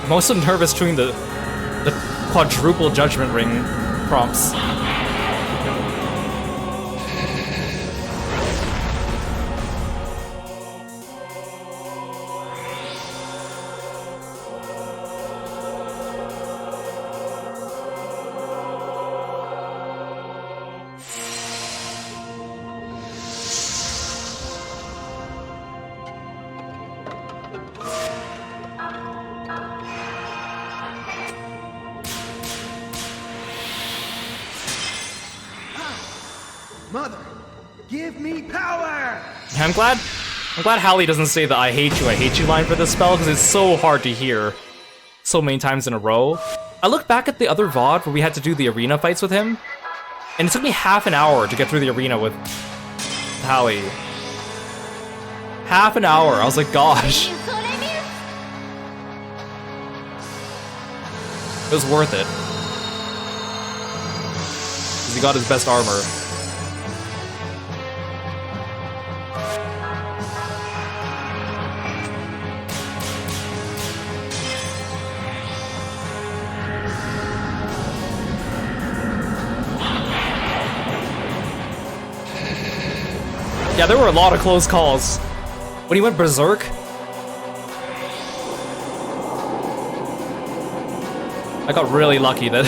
I'm also nervous doing the quadruple judgment ring prompts. Mother, give me power! I'm glad Hallie doesn't say the I hate you line for this spell, because it's so hard to hear so many times in a row. I look back at the other VOD where we had to do the arena fights with him, and it took me half an hour to get through the arena with Hallie. Half an hour, I was like, gosh. It was worth it. Because he got his best armor. Yeah, there were a lot of close calls. When he went berserk, I got really lucky that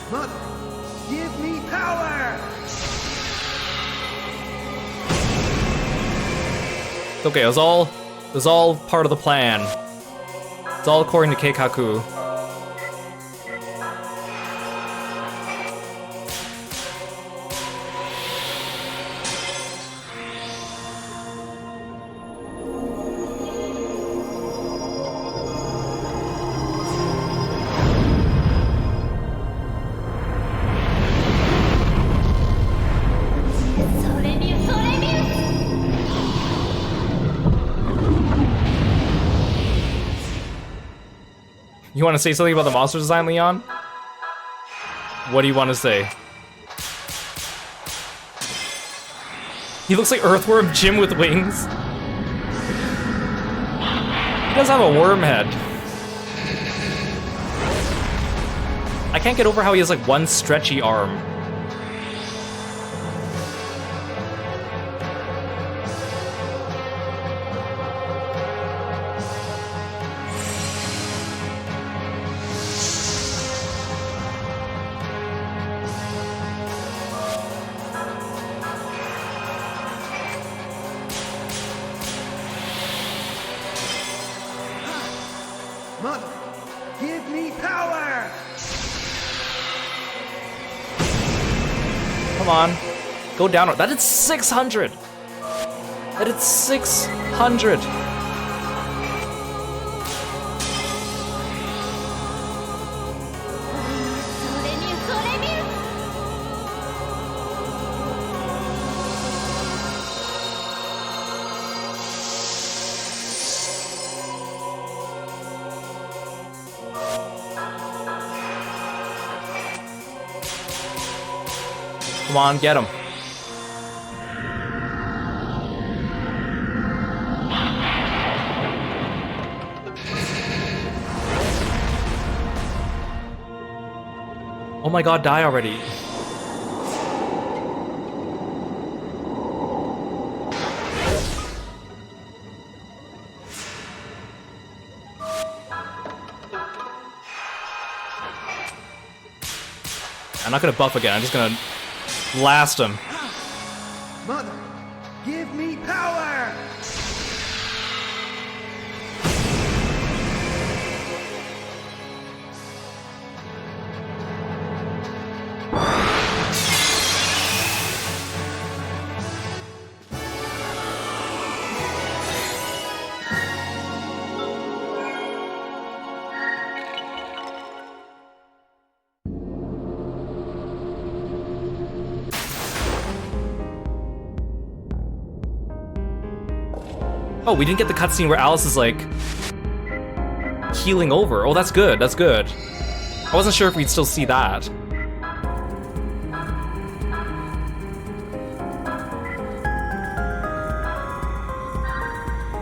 Mother, give me power! it's okay. It was all part of the plan. It's all according to Keikaku. You want to say something about the monster design, Leon? What do you want to say? He looks like Earthworm Jim with wings. He does have a worm head. I can't get over how he has like one stretchy arm. Come on. Go down. That did 600. That did 600. Come on, get him. Oh my god, die already. I'm not gonna buff again, I'm just gonna blast him. Mother, give me power! Oh, we didn't get the cutscene where Alice is like healing over. Oh, that's good. That's good. I wasn't sure if we'd still see that.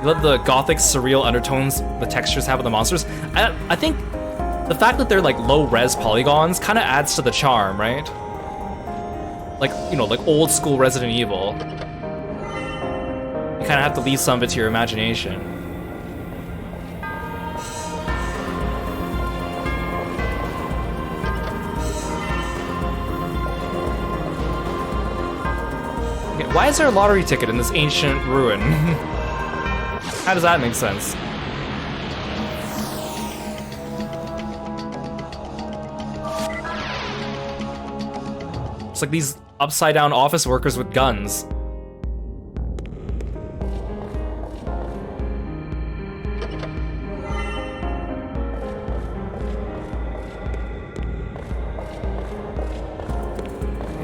You love the gothic, surreal undertones the textures have of the monsters. I think the fact that they're like low-res polygons kind of adds to the charm, right? Like, you know, like old school Resident Evil. You kind of have to leave some of it to your imagination. Okay, why is there a lottery ticket in this ancient ruin? How does that make sense? It's like these upside-down office workers with guns.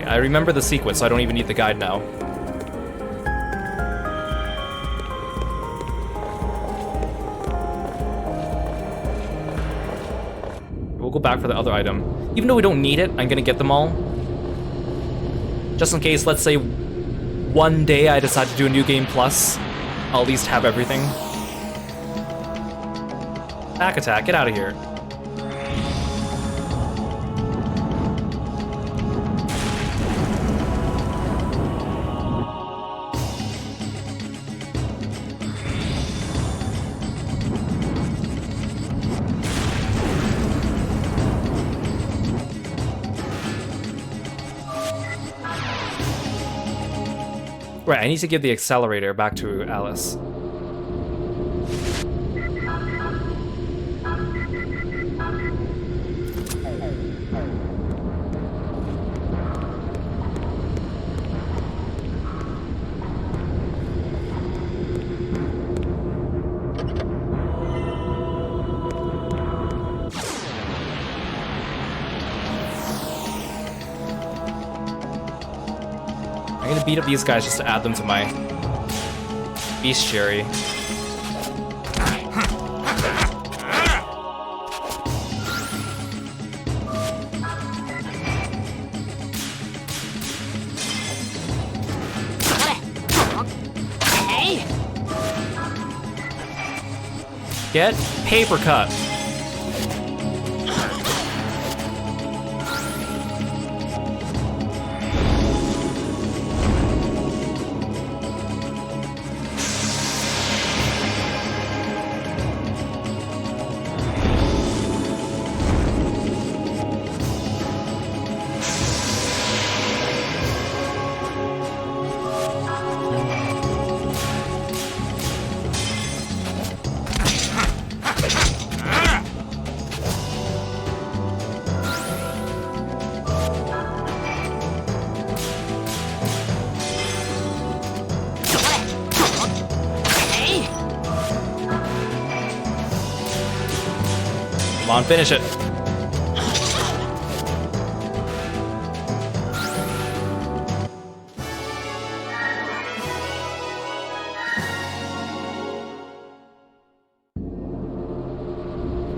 I remember the sequence, so I don't even need the guide now. We'll go back for the other item. Even though we don't need it, I'm gonna get them all. Just in case, let's say, one day I decide to do a New Game Plus, I'll at least have everything. Back attack, get out of here. Right, I need to give the accelerator back to Alice. I'm gonna beat up these guys just to add them to my bestiary. Get paper cut. on, finish it.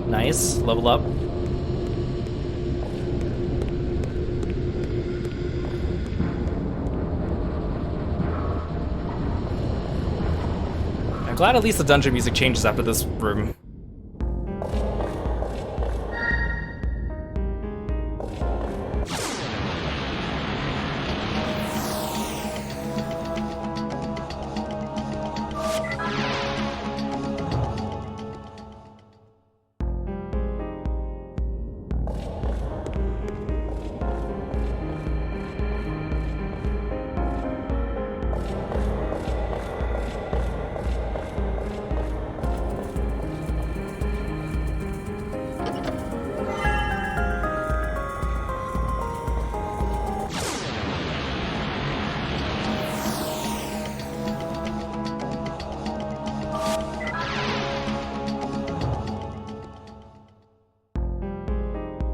Nice, level up. I'm glad at least the dungeon music changes after this room.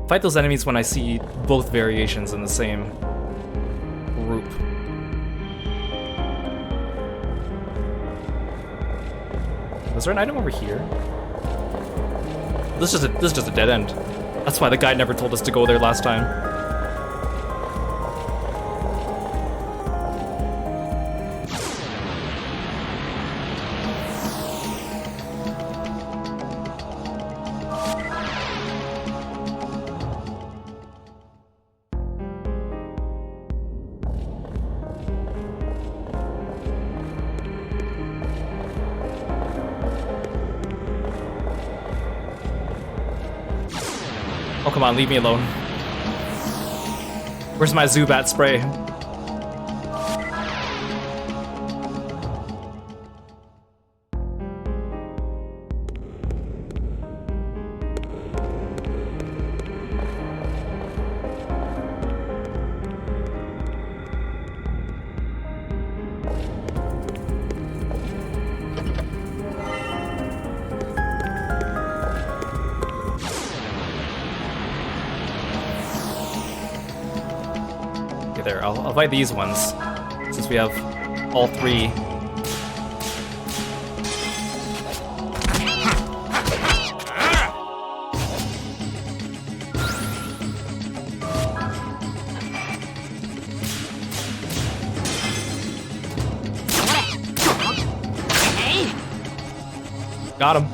Fight those enemies when I see both variations in the same group. Was there an item over here? This is just a dead end. That's why the guide never told us to go there last time. Oh, come on, leave me alone. Where's my Zubat spray? There, I'll buy these ones, since we have all three. Got him.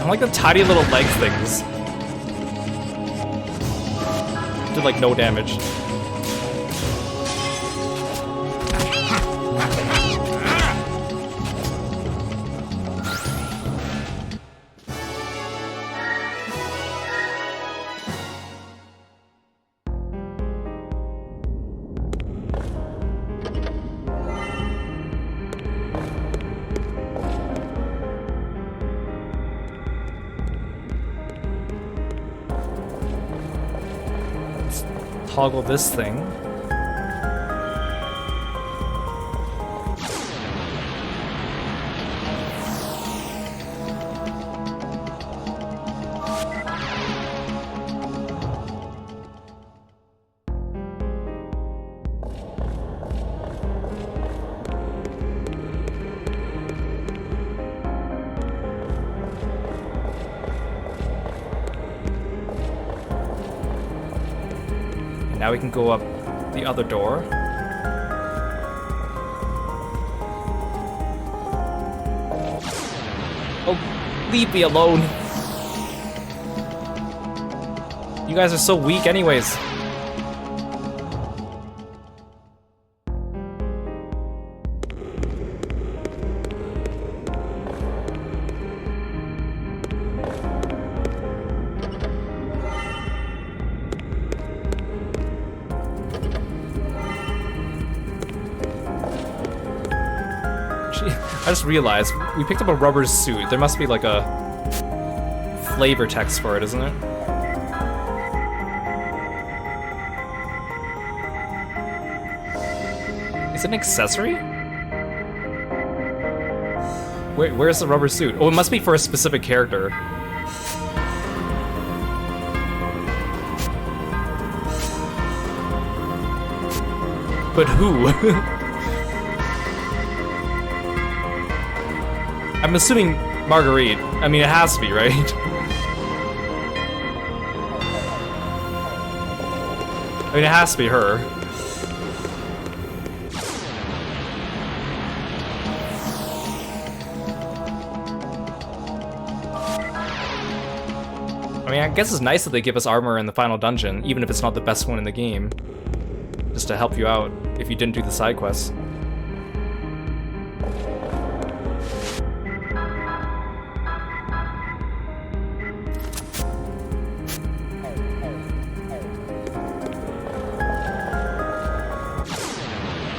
I like the tiny little leg things. Did like no damage. Toggle this thing. Now we can go up the other door. Oh, leave me alone. You guys are so weak anyways. I just realized we picked up a rubber suit. There must be like a flavor text for it, isn't it? Is it an accessory? Where's the rubber suit? Oh, it must be for a specific character. But who? I'm assuming Marguerite. I mean, it has to be, right? I mean, it has to be her. I mean, I guess it's nice that they give us armor in the final dungeon, even if it's not the best one in the game. Just to help you out if you didn't do the side quests.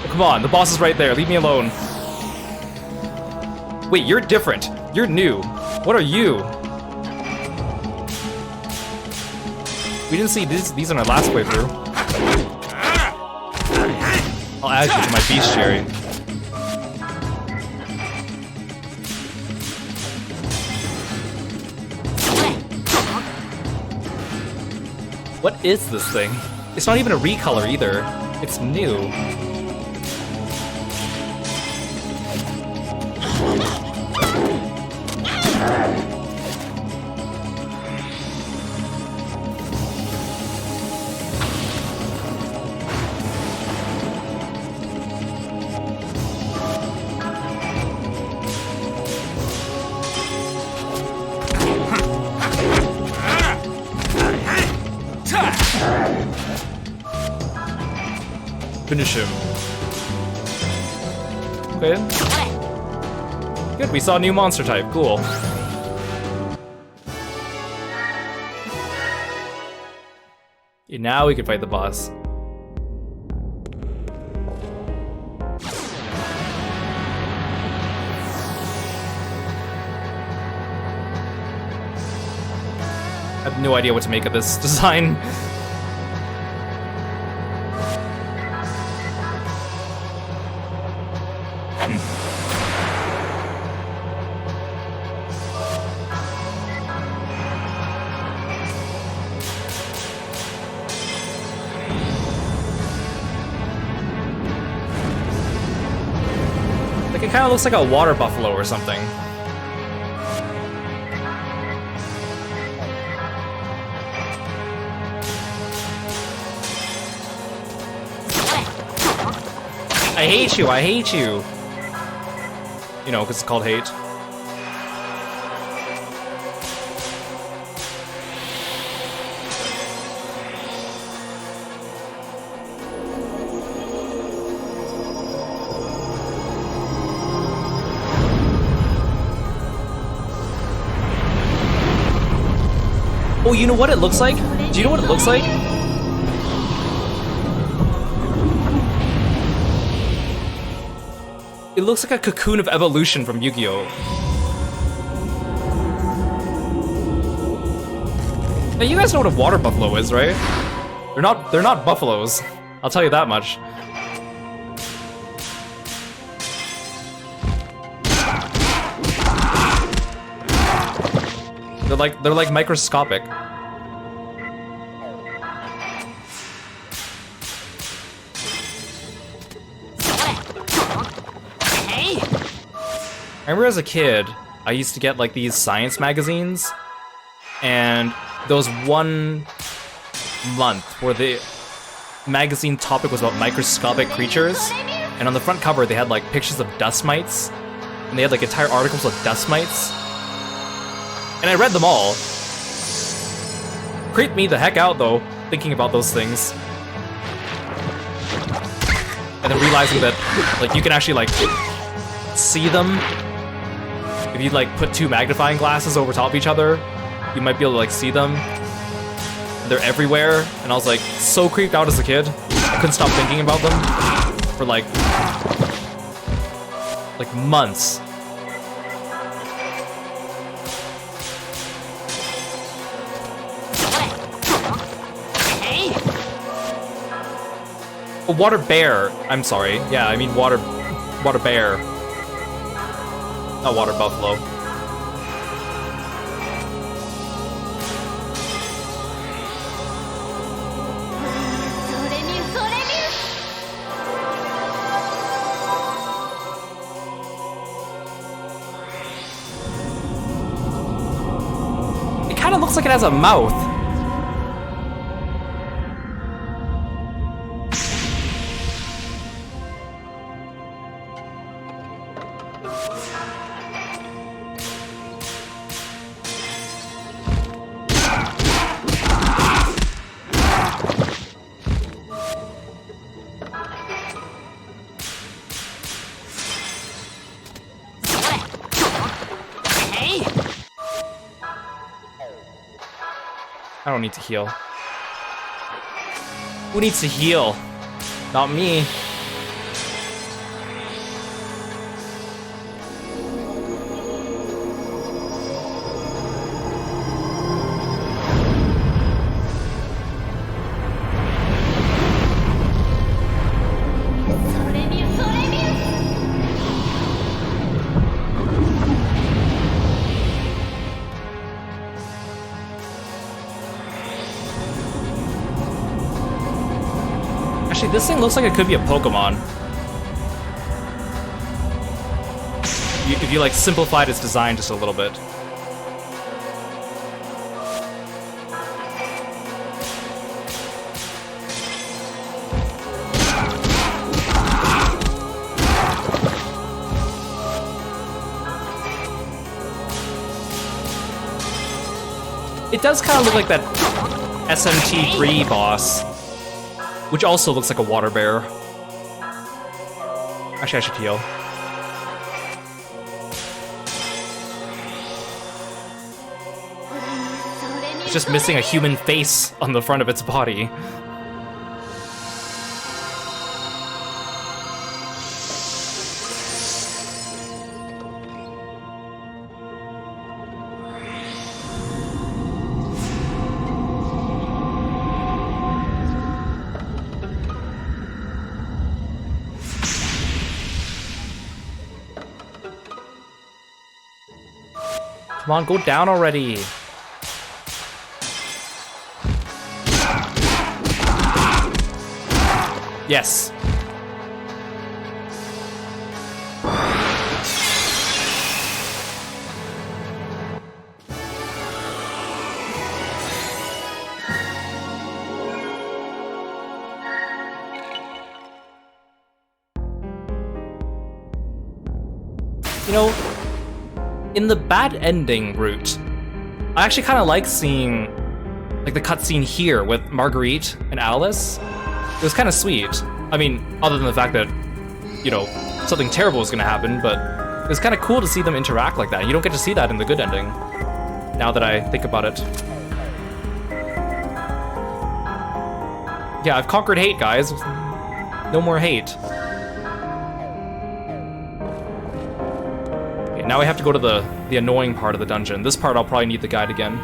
Come on, the boss is right there. Leave me alone. Wait, you're different. You're new. What are you? We didn't see these in our last playthrough. I'll add you to my beast cherry. What is this thing? It's not even a recolor either. It's new. Finish him. Okay. Good, we saw a new monster type. Cool. Okay, now we can fight the boss. I have no idea what to make of this design. Like, it kind of looks like a water buffalo or something. I hate you, I hate you. You know, because it's called hate. Oh, you know what it looks like? Do you know what it looks like? It looks like a cocoon of evolution from Yu-Gi-Oh! Now you guys know what a water buffalo is, right? They're not buffaloes. I'll tell you that much. They're like microscopic. I remember as a kid, I used to get like these science magazines, and there was one month where the magazine topic was about microscopic creatures, and on the front cover they had like pictures of dust mites, and they had like entire articles of dust mites, and I read them all. Creeped me the heck out though, thinking about those things. And then realizing that like you can actually like see them. If you like put two magnifying glasses over top of each other, you might be able to like see them. They're everywhere, and I was like so creeped out as a kid. I couldn't stop thinking about them for like months. A water bear. I'm sorry. Yeah, I mean water bear. Not water buffalo. It kind of looks like it has a mouth. I don't need to heal. Who needs to heal? Not me. Actually, this thing looks like it could be a Pokemon. If you like simplified its design just a little bit. It does kind of look like that SMT3 boss, which also looks like a water bear. Actually, I should heal. It's just missing a human face on the front of its body. Come on, go down already. Yes. You know, in the bad ending route, I actually kind of like seeing like the cutscene here with Marguerite and Alice. It was kind of sweet. I mean, other than the fact that, you know, something terrible was gonna happen, but it was kind of cool to see them interact like that. You don't get to see that in the good ending, now that I think about it. Yeah, I've conquered hate, guys. No more hate. Okay, now we have to go to the annoying part of the dungeon. This part I'll probably need the guide again.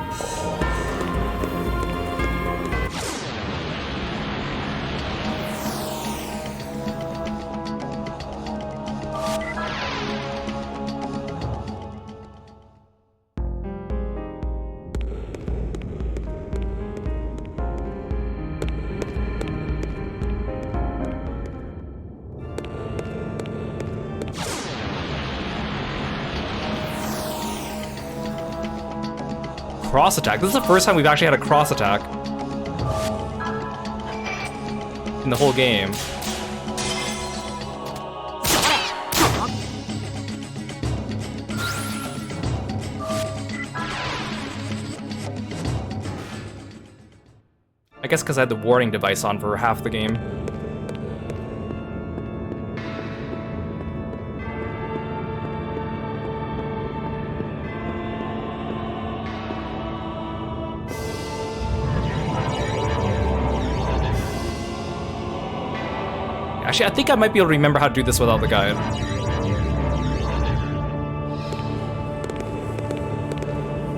Cross attack. This is the first time we've actually had a cross attack in the whole game. I guess because I had the warning device on for half the game. Actually, I think I might be able to remember how to do this without the guide.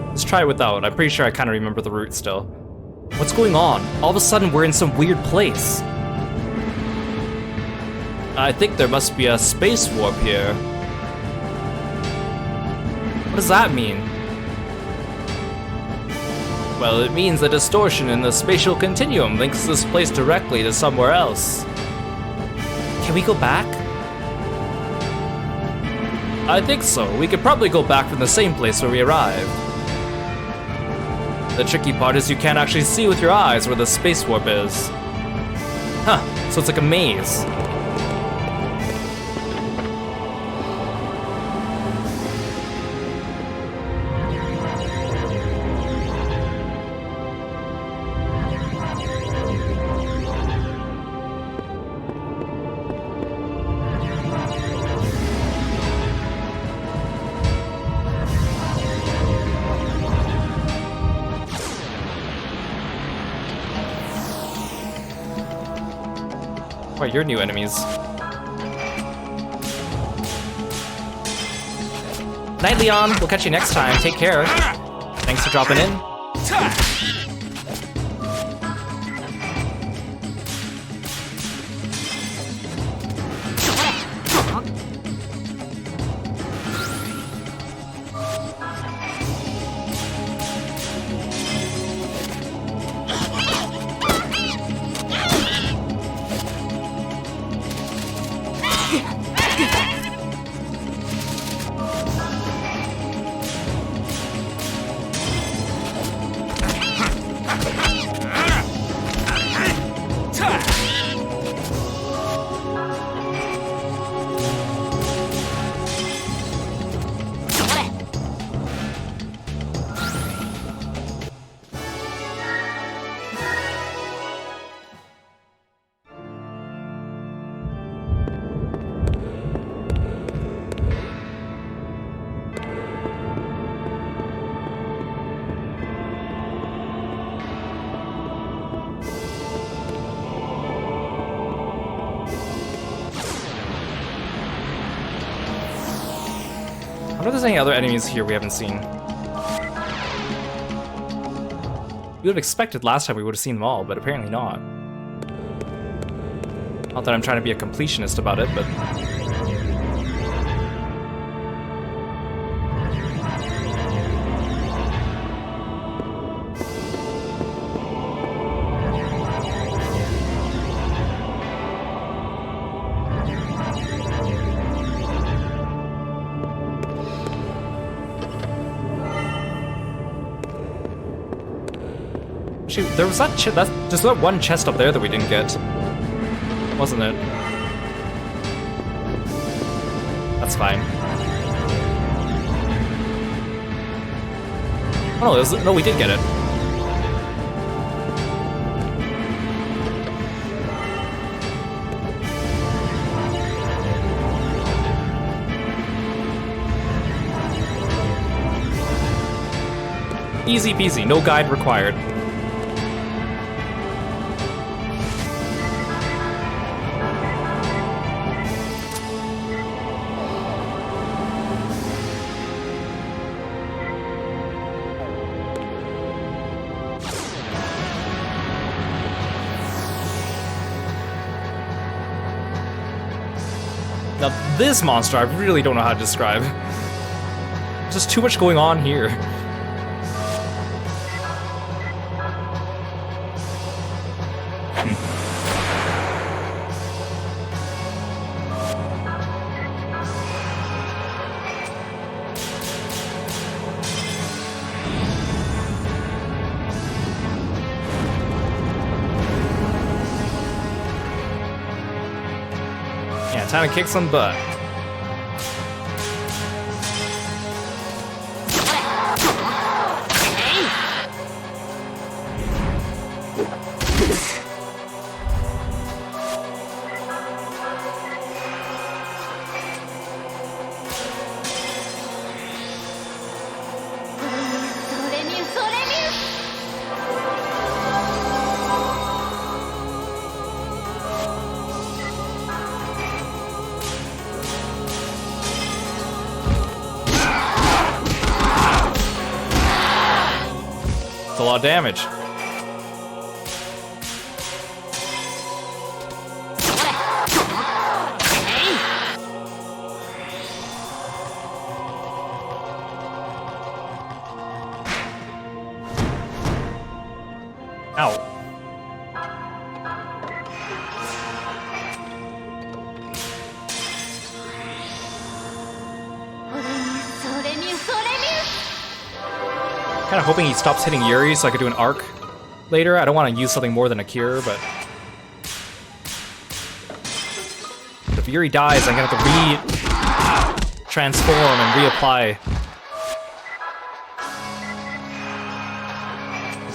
Let's try it without. I'm pretty sure I kind of remember the route still. What's going on? All of a sudden, we're in some weird place. I think there must be a space warp here. What does that mean? Well, it means a distortion in the spatial continuum links this place directly to somewhere else. Can we go back? I think so. We could probably go back from the same place where we arrived. The tricky part is you can't actually see with your eyes where the space warp is. Huh, so it's like a maze. What are your new enemies? Night, Leon. We'll catch you next time. Take care. Thanks for dropping in. I wonder if there's any other enemies here we haven't seen. We would have expected last time we would have seen them all, but apparently not. Not that I'm trying to be a completionist about it, but... Shoot, there was that there's that one chest up there that we didn't get, wasn't it? That's fine. Oh, no, we did get it. Easy peasy, no guide required. Now, this monster I really don't know how to describe. Just too much going on here. Yeah, time to kick some butt. That's a lot of damage. Kind of hoping he stops hitting Yuri so I could do an arc later. I don't want to use something more than a cure, but if Yuri dies, I'm gonna have to transform and reapply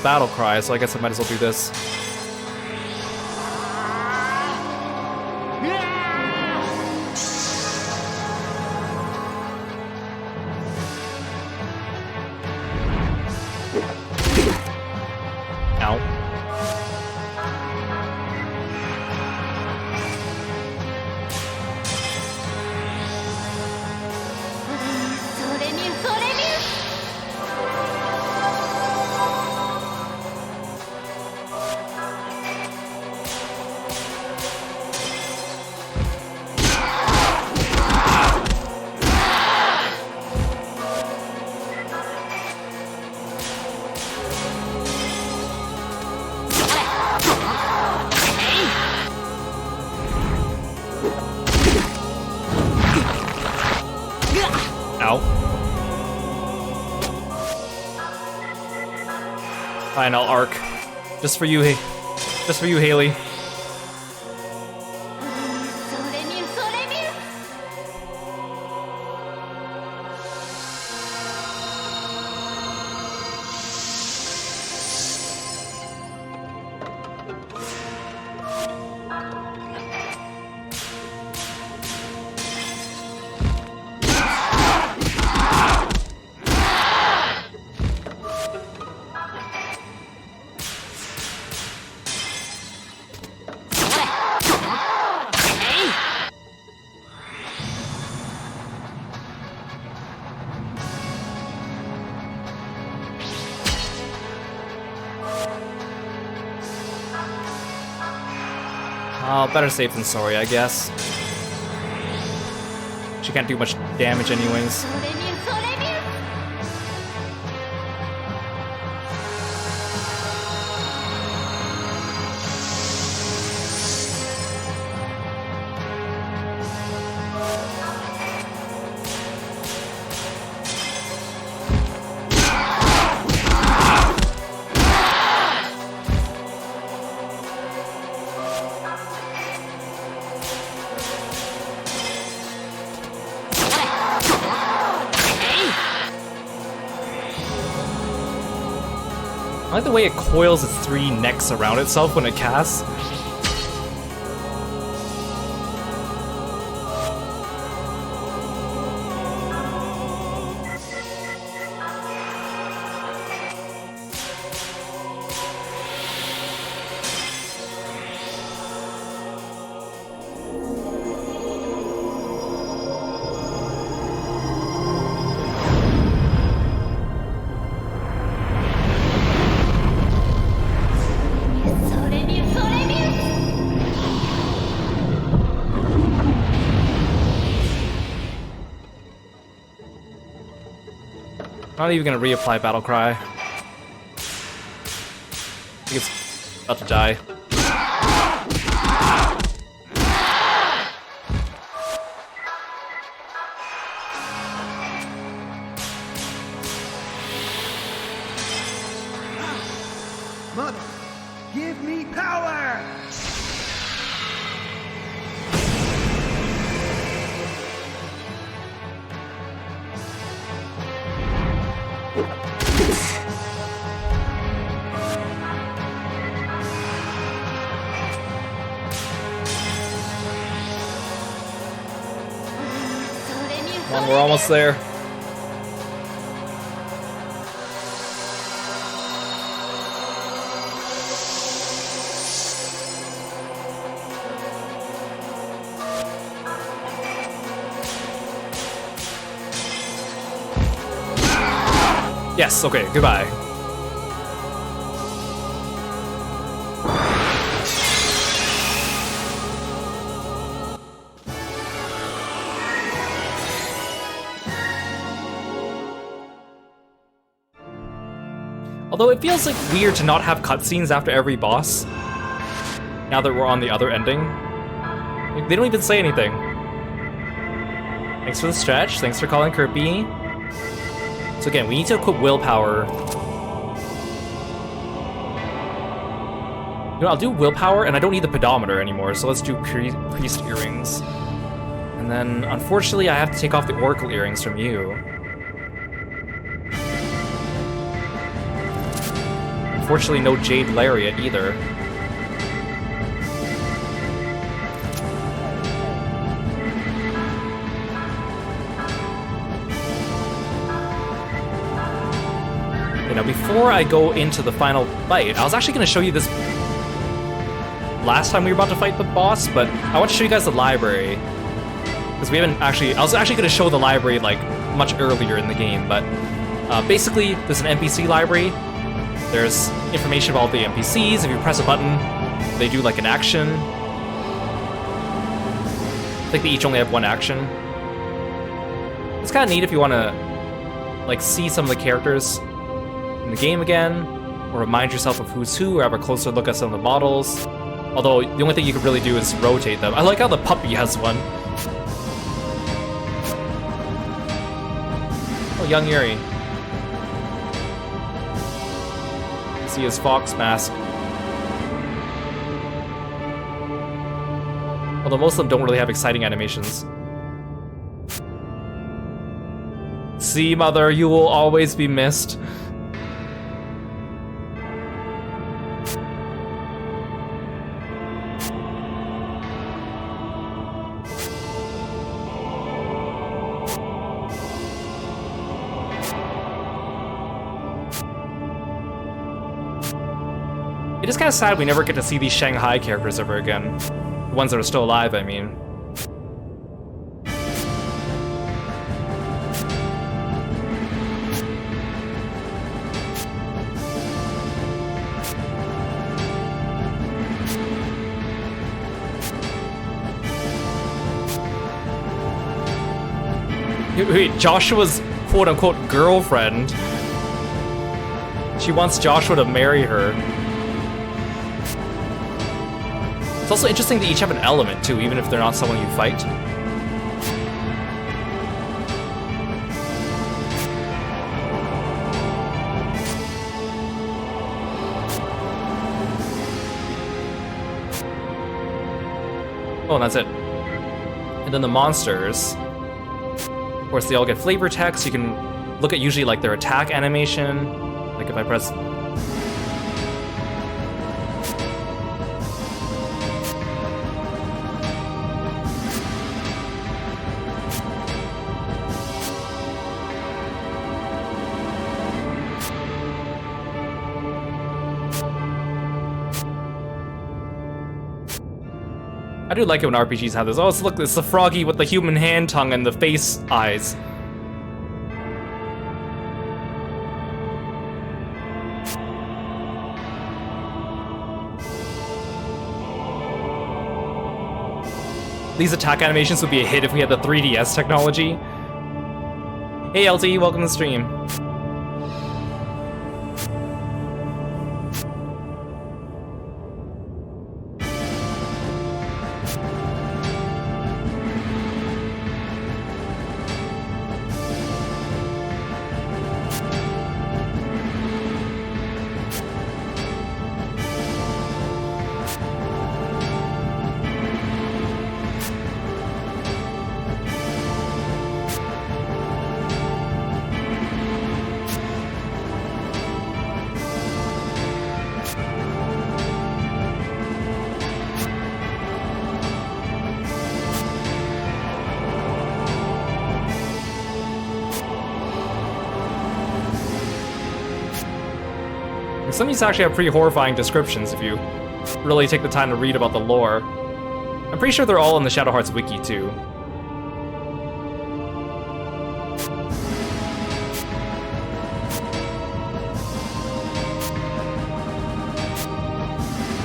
battle cry, so I guess I might as well do this. Ow. Fine, I'll arc. Just for you, Haley. Oh, better safe than sorry, I guess. She can't do much damage anyways. I like the way it coils its three necks around itself when it casts. Not even gonna reapply Battle Cry. I think it's about to die. Mother, give me power! Come on, we're almost there. Yes, okay, goodbye. Although it feels like weird to not have cutscenes after every boss, now that we're on the other ending. Like, they don't even say anything. Thanks for the stretch, thanks for calling Kirby. So again, we need to equip willpower know, I'll do willpower, and I don't need the pedometer anymore, so let's do priest earrings. And then, unfortunately, I have to take off the oracle earrings from you. Unfortunately, no jade lariat either. Okay, now before I go into the final fight, I was actually going to show you this last time we were about to fight the boss, but I want to show you guys the library. Because we haven't actually... I was actually going to show the library, like, much earlier in the game, but... basically, there's an NPC library. There's information about the NPCs. If you press a button, they do, like, an action. I think they each only have one action. It's kind of neat if you want to, like, see some of the characters in the game again, or remind yourself of who's who, or have a closer look at some of the models. Although, the only thing you can really do is rotate them. I like how the puppy has one. Oh, young Yuri. See his fox mask. Although most of them don't really have exciting animations. See, mother, you will always be missed. It is kind of sad we never get to see these Shanghai characters ever again. The ones that are still alive, I mean. Wait, Joshua's quote-unquote girlfriend. She wants Joshua to marry her. It's also interesting that each have an element, too, even if they're not someone you fight. Oh, and that's it. And then the monsters. Of course, they all get flavor text. You can look at usually like their attack animation. Like if I press... I do like it when RPGs have this. Oh, look, it's the froggy with the human hand tongue and the face eyes. These attack animations would be a hit if we had the 3DS technology. Hey LT, welcome to the stream. Some of these actually have pretty horrifying descriptions if you really take the time to read about the lore. I'm pretty sure they're all in the Shadow Hearts wiki too.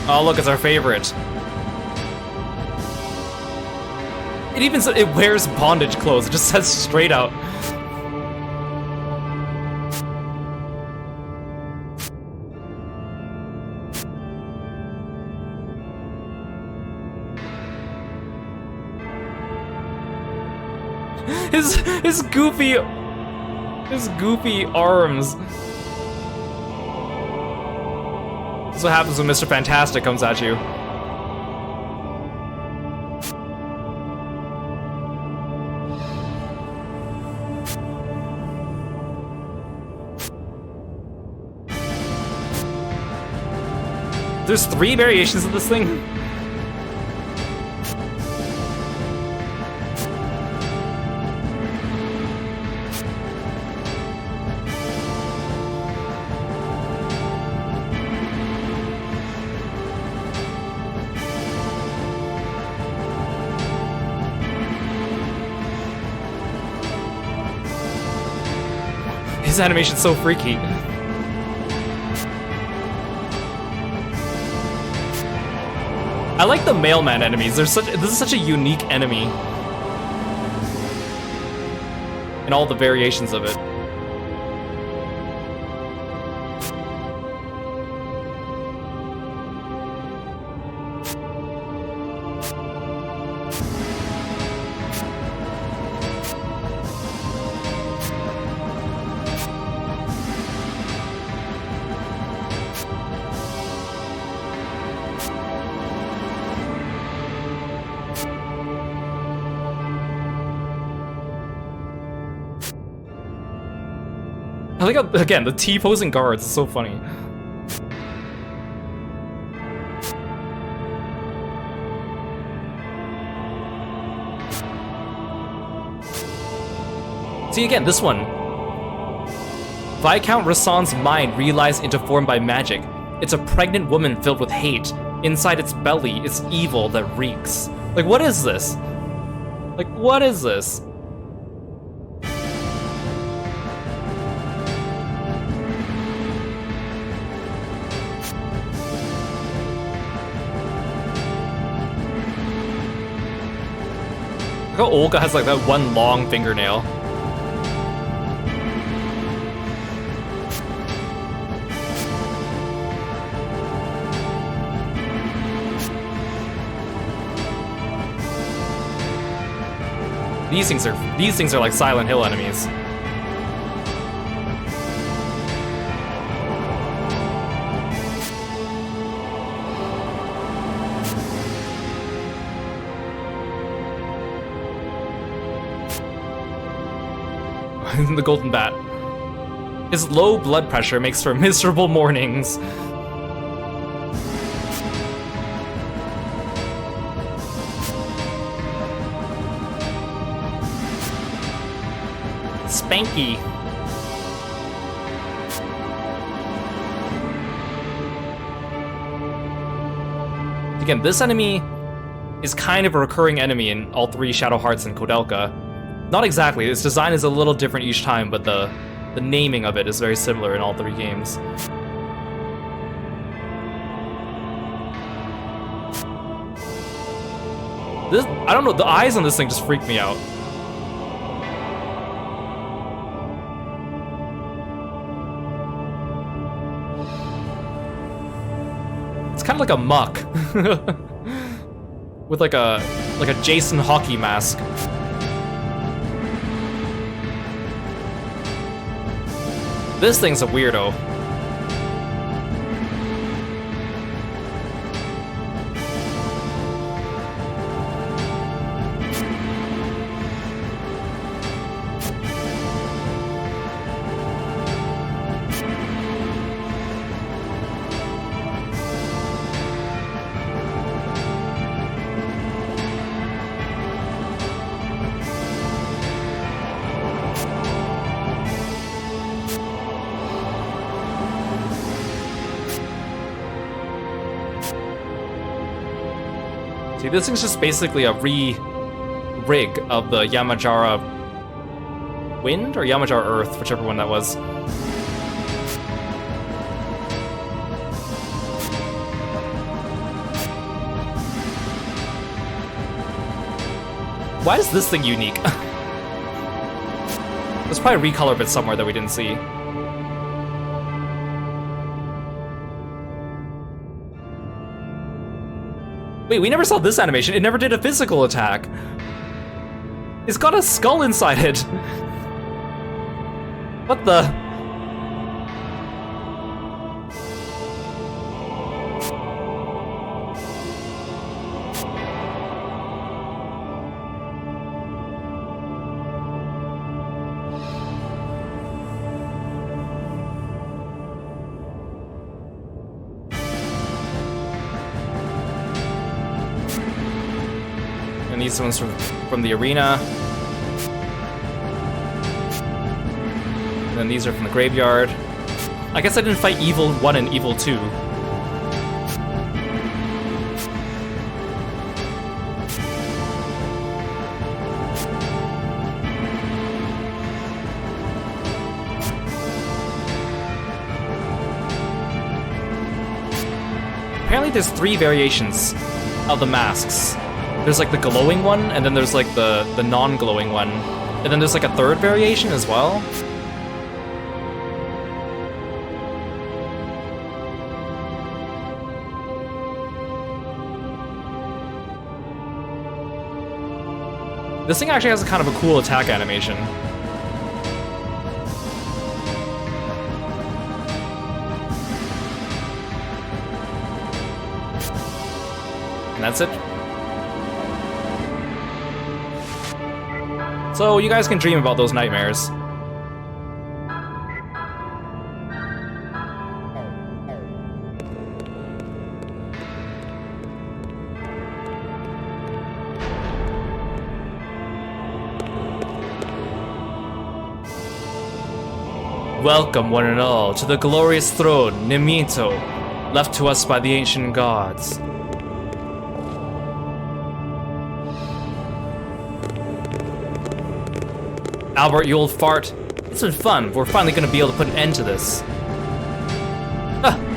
Oh look, it's our favorite. It even says it wears bondage clothes. It just says straight out. His goofy arms. That's what happens when Mr. Fantastic comes at you. There's 3 variations of this thing? His animation's so freaky. I like the mailman enemies. This is such a unique enemy. And all the variations of it. I like how, again, the T-posing guards is so funny. See, again, this one. Viscount Rasson's mind realized into form by magic. It's a pregnant woman filled with hate. Inside its belly is evil that reeks. Like, what is this? Like, what is this? Look how Olga has like that one long fingernail. These things are like Silent Hill enemies. The golden bat. His low blood pressure makes for miserable mornings. Spanky. Again, this enemy is kind of a recurring enemy in all 3 Shadow Hearts and Koudelka. Not exactly, its design is a little different each time, but the naming of it is very similar in all 3 games. This, I don't know, the eyes on this thing just freak me out. It's kind of like a muck. With like a Jason hockey mask. This thing's a weirdo. See, this thing's just basically a re-rig of the Yamajara Wind or Yamajara Earth, whichever one that was. Why is this thing unique? There's probably a recolor of it somewhere that we didn't see. Wait, we never saw this animation. It never did a physical attack. It's got a skull inside it. What the? And these ones from the arena. And then these are from the graveyard. I guess I didn't fight Evil 1 and Evil 2. Apparently there's 3 variations of the masks. There's like the glowing one, and then there's like the non-glowing one. And then there's like a 3rd variation as well. This thing actually has a kind of a cool attack animation. And that's it. So you guys can dream about those nightmares. Welcome, one and all, to the glorious throne, Nimito, left to us by the ancient gods. Albert, you old fart. It's been fun. We're finally gonna be able to put an end to this.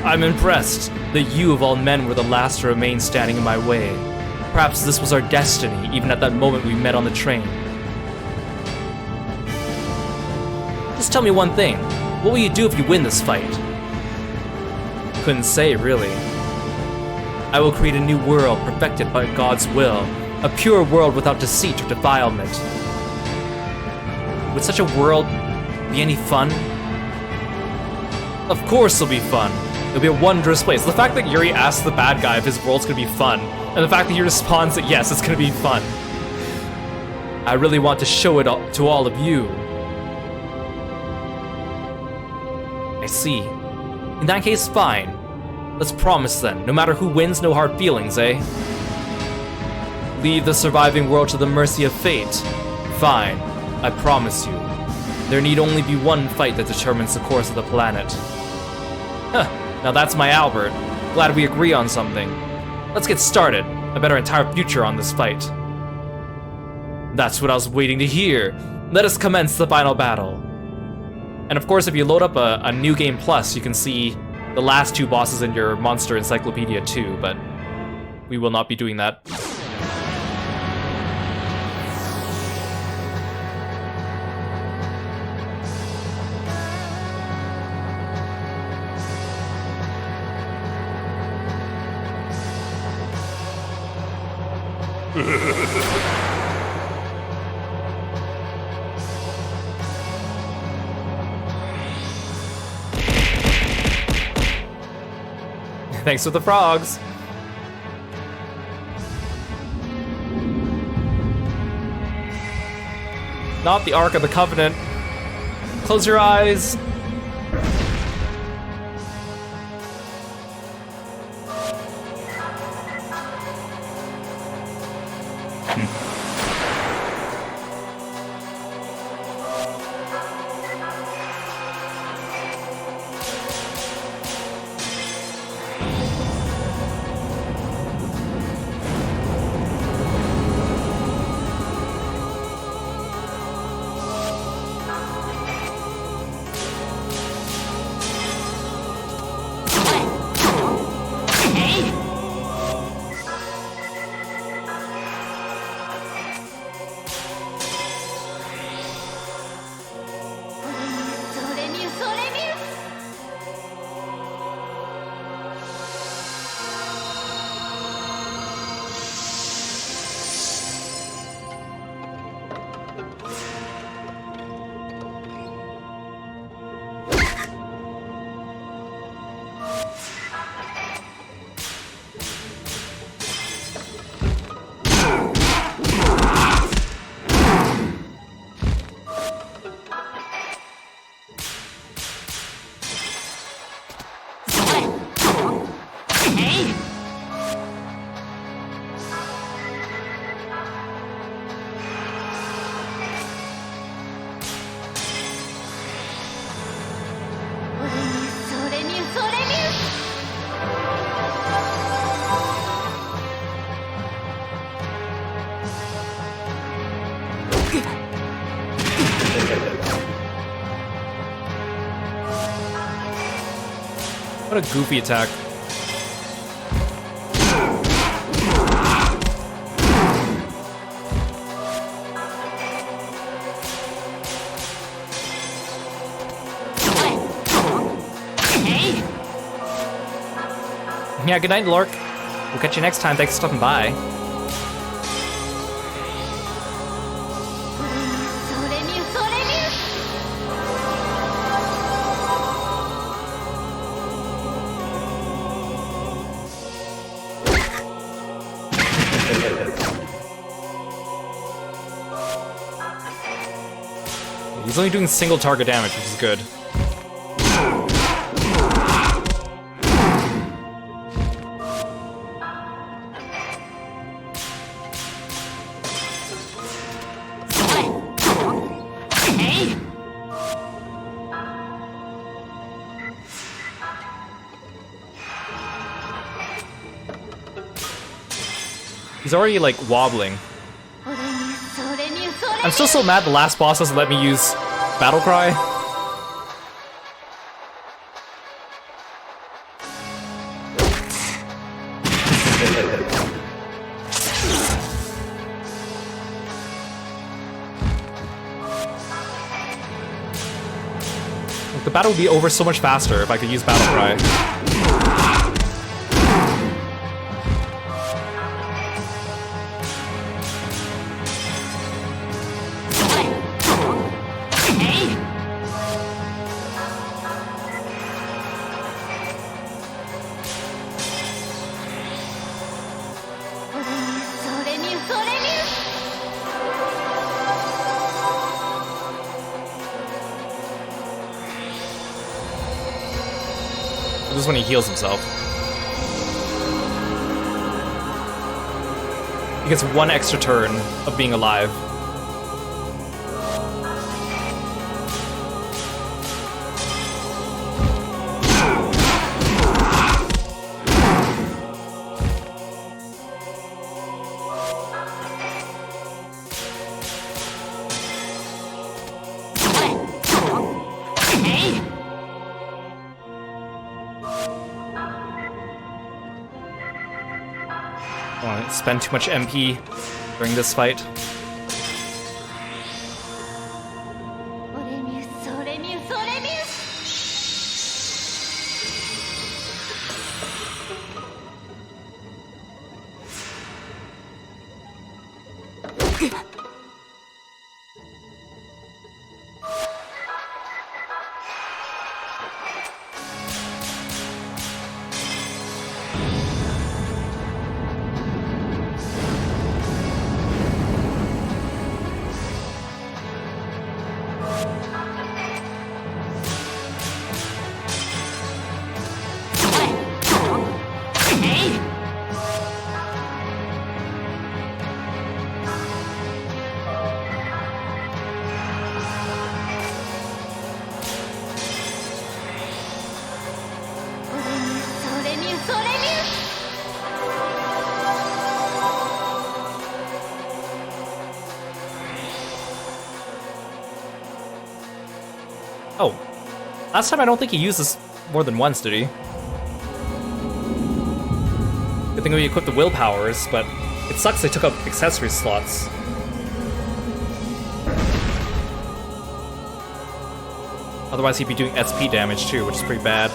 I'm impressed that you of all men were the last to remain standing in my way. Perhaps this was our destiny, even at that moment we met on the train. Just tell me one thing. What will you do if you win this fight? Couldn't say, really. I will create a new world perfected by God's will. A pure world without deceit or defilement. Would such a world be any fun? Of course it'll be fun. It'll be a wondrous place. The fact that Yuri asks the bad guy if his world's gonna be fun, and the fact that he responds that yes, it's gonna be fun. I really want to show it to all of you. I see. In that case, fine. Let's promise then, no matter who wins, no hard feelings, eh? Leave the surviving world to the mercy of fate. Fine, I promise you. There need only be one fight that determines the course of the planet. Huh, now that's my Albert. Glad we agree on something. Let's get started. I bet our entire future on this fight. That's what I was waiting to hear. Let us commence the final battle. And of course, if you load up a New Game Plus, you can see the last 2 bosses in your Monster Encyclopedia too, but we will not be doing that. Thanks for the frogs. Not the Ark of the Covenant. Close your eyes. What a goofy attack. Yeah, good night, Lork. We'll catch you next time. Thanks for stopping by. He's only doing single target damage, which is good. He's already, like, wobbling. I'm still so mad the last boss doesn't let me use Battle Cry. The battle would be over so much faster if I could use Battle Cry. This is when he heals himself. He gets one extra turn of being alive. Spend too much MP during this fight. Oh. Last time I don't think he used this more than once, did he? Good thing we equipped the willpowers, but it sucks they took up accessory slots. Otherwise he'd be doing SP damage too, which is pretty bad.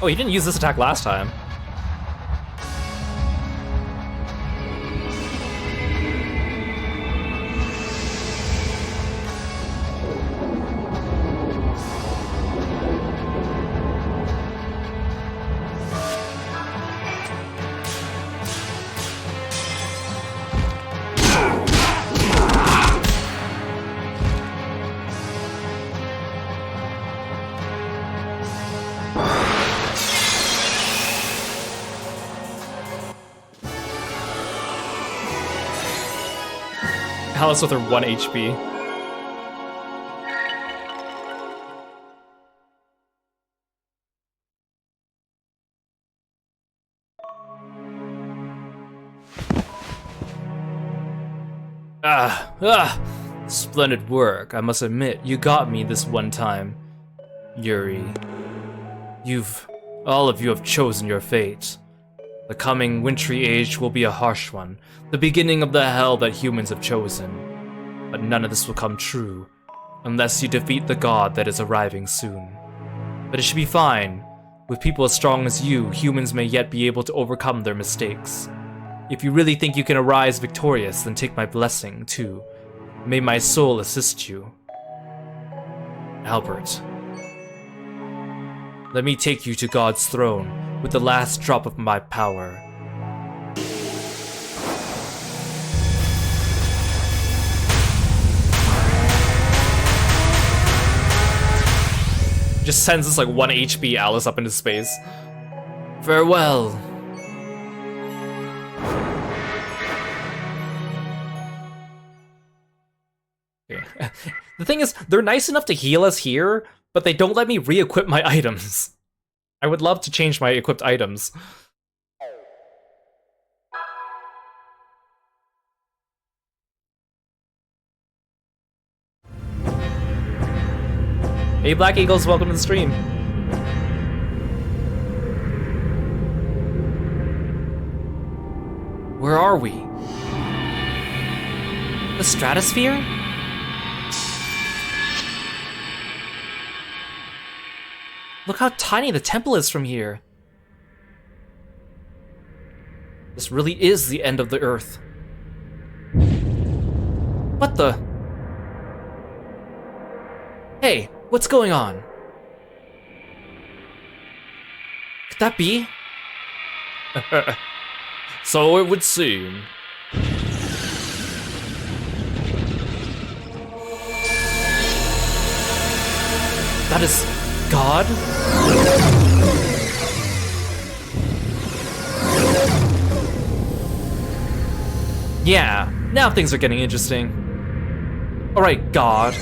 Oh, he didn't use this attack last time. Alice with her 1 HP. Splendid work, I must admit. You got me this one time, Yuri. All of you have chosen your fate. The coming wintry age will be a harsh one, the beginning of the hell that humans have chosen. But none of this will come true, unless you defeat the god that is arriving soon. But it should be fine. With people as strong as you, humans may yet be able to overcome their mistakes. If you really think you can arise victorious, then take my blessing, too. May my soul assist you. Albert. Let me take you to God's throne with the last drop of my power. Just sends this like 1 HP Alice up into space. Farewell. The thing is, they're nice enough to heal us here, but they don't let me re-equip my items. I would love to change my equipped items. Hey Black Eagles, welcome to the stream. Where are we? The stratosphere? Look how tiny the temple is from here. This really is the end of the earth. What the? Hey, what's going on? Could that be? So it would seem. That is God? Yeah, now things are getting interesting. Alright, God.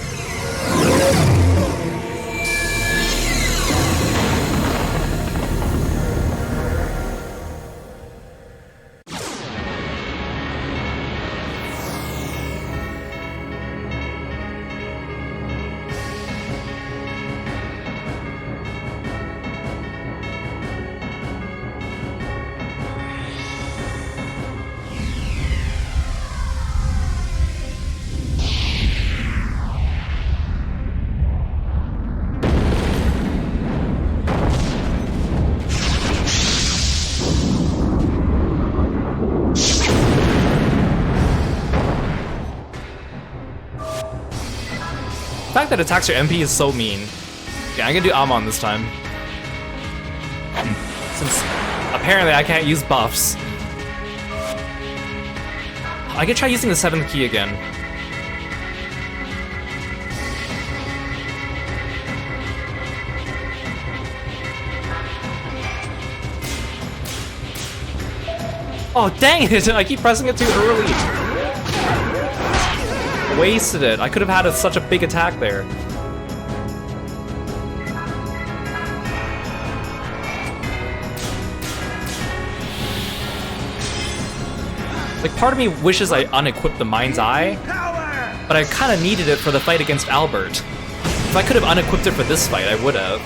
The fact that attacks your MP is so mean. Yeah, I'm gonna do Amon this time. Since apparently I can't use buffs. I could try using the 7th key again. Oh dang it! I keep pressing it too early! Wasted it. I could have had such a big attack there. Like, part of me wishes I unequipped the Mind's Eye, but I kind of needed it for the fight against Albert. If I could have unequipped it for this fight, I would have.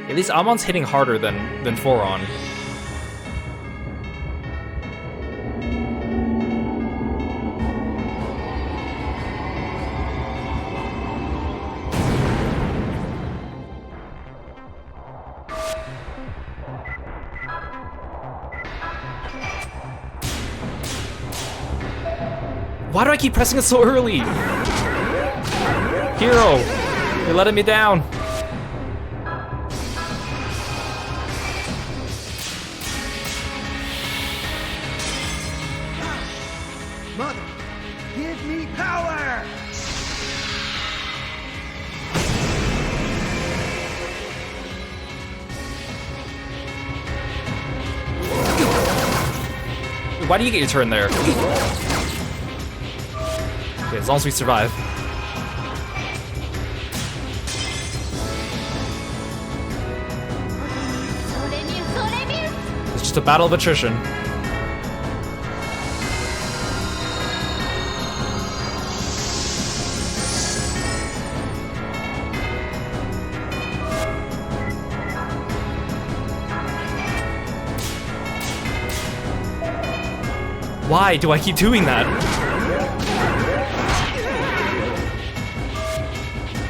At least Amon's hitting harder than Foron. Why do I keep pressing it so early? Kiro, you're letting me down. Mother, give me power! Why do you get your turn there? Okay, as long as we survive. It's just a battle of attrition. Why do I keep doing that?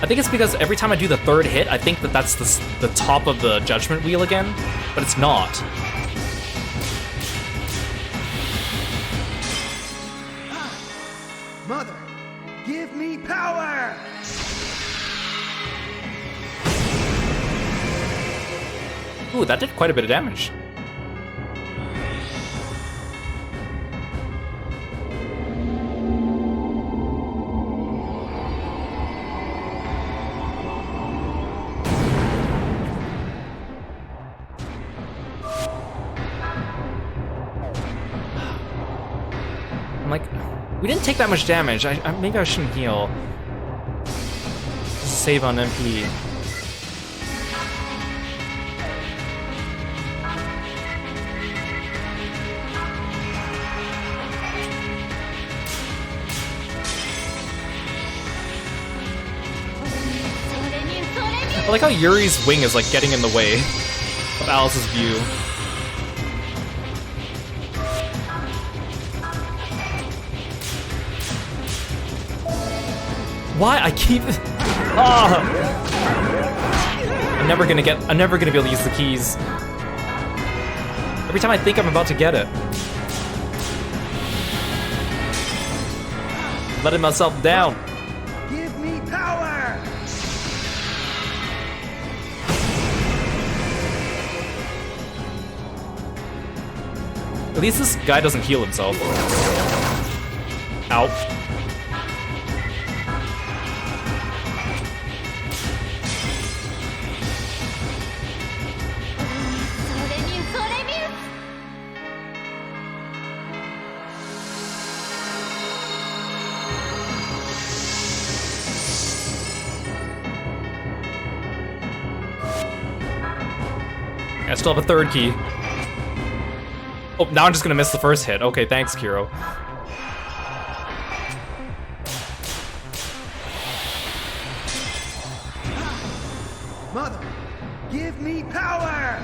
I think it's because every time I do the third hit, I think that that's the top of the judgment wheel again, but it's not. Mother, give me power! Ooh, that did quite a bit of damage. We didn't take that much damage. Maybe I shouldn't heal. Just save on MP. I like how Yuri's wing is like getting in the way of Alice's view. Why? I keep... Oh! I'm never gonna be able to use the keys. Every time I think I'm about to get it. Letting myself down. Give me power! At least this guy doesn't heal himself. Ow. I still have a third key. Oh, now I'm just gonna miss the first hit. Okay, thanks, Kiro. Mother, give me power!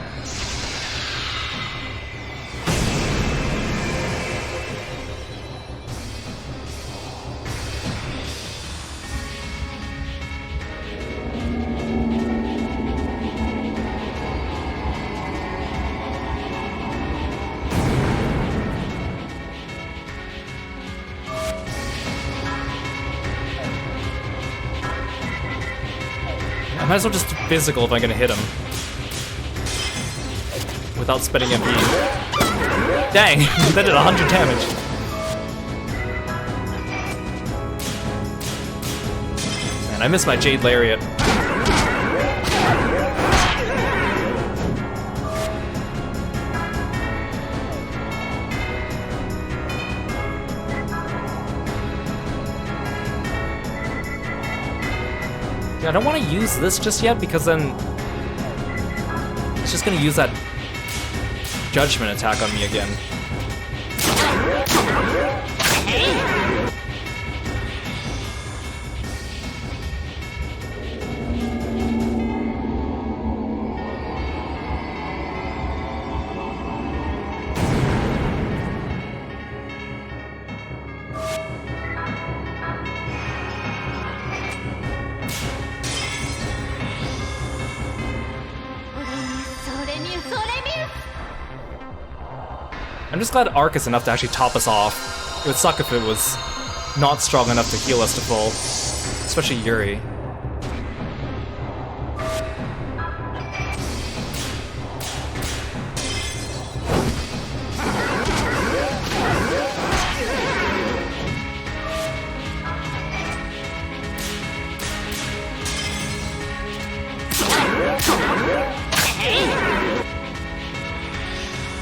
I might as well just do physical if I'm gonna hit him. Without spending MP. Dang, that did 100 damage. Man, I missed my Jade Lariat. I don't want to use this just yet because then it's just going to use that judgment attack on me again. I'm just glad Arc is enough to actually top us off. It would suck if it was not strong enough to heal us to full. Especially Yuri.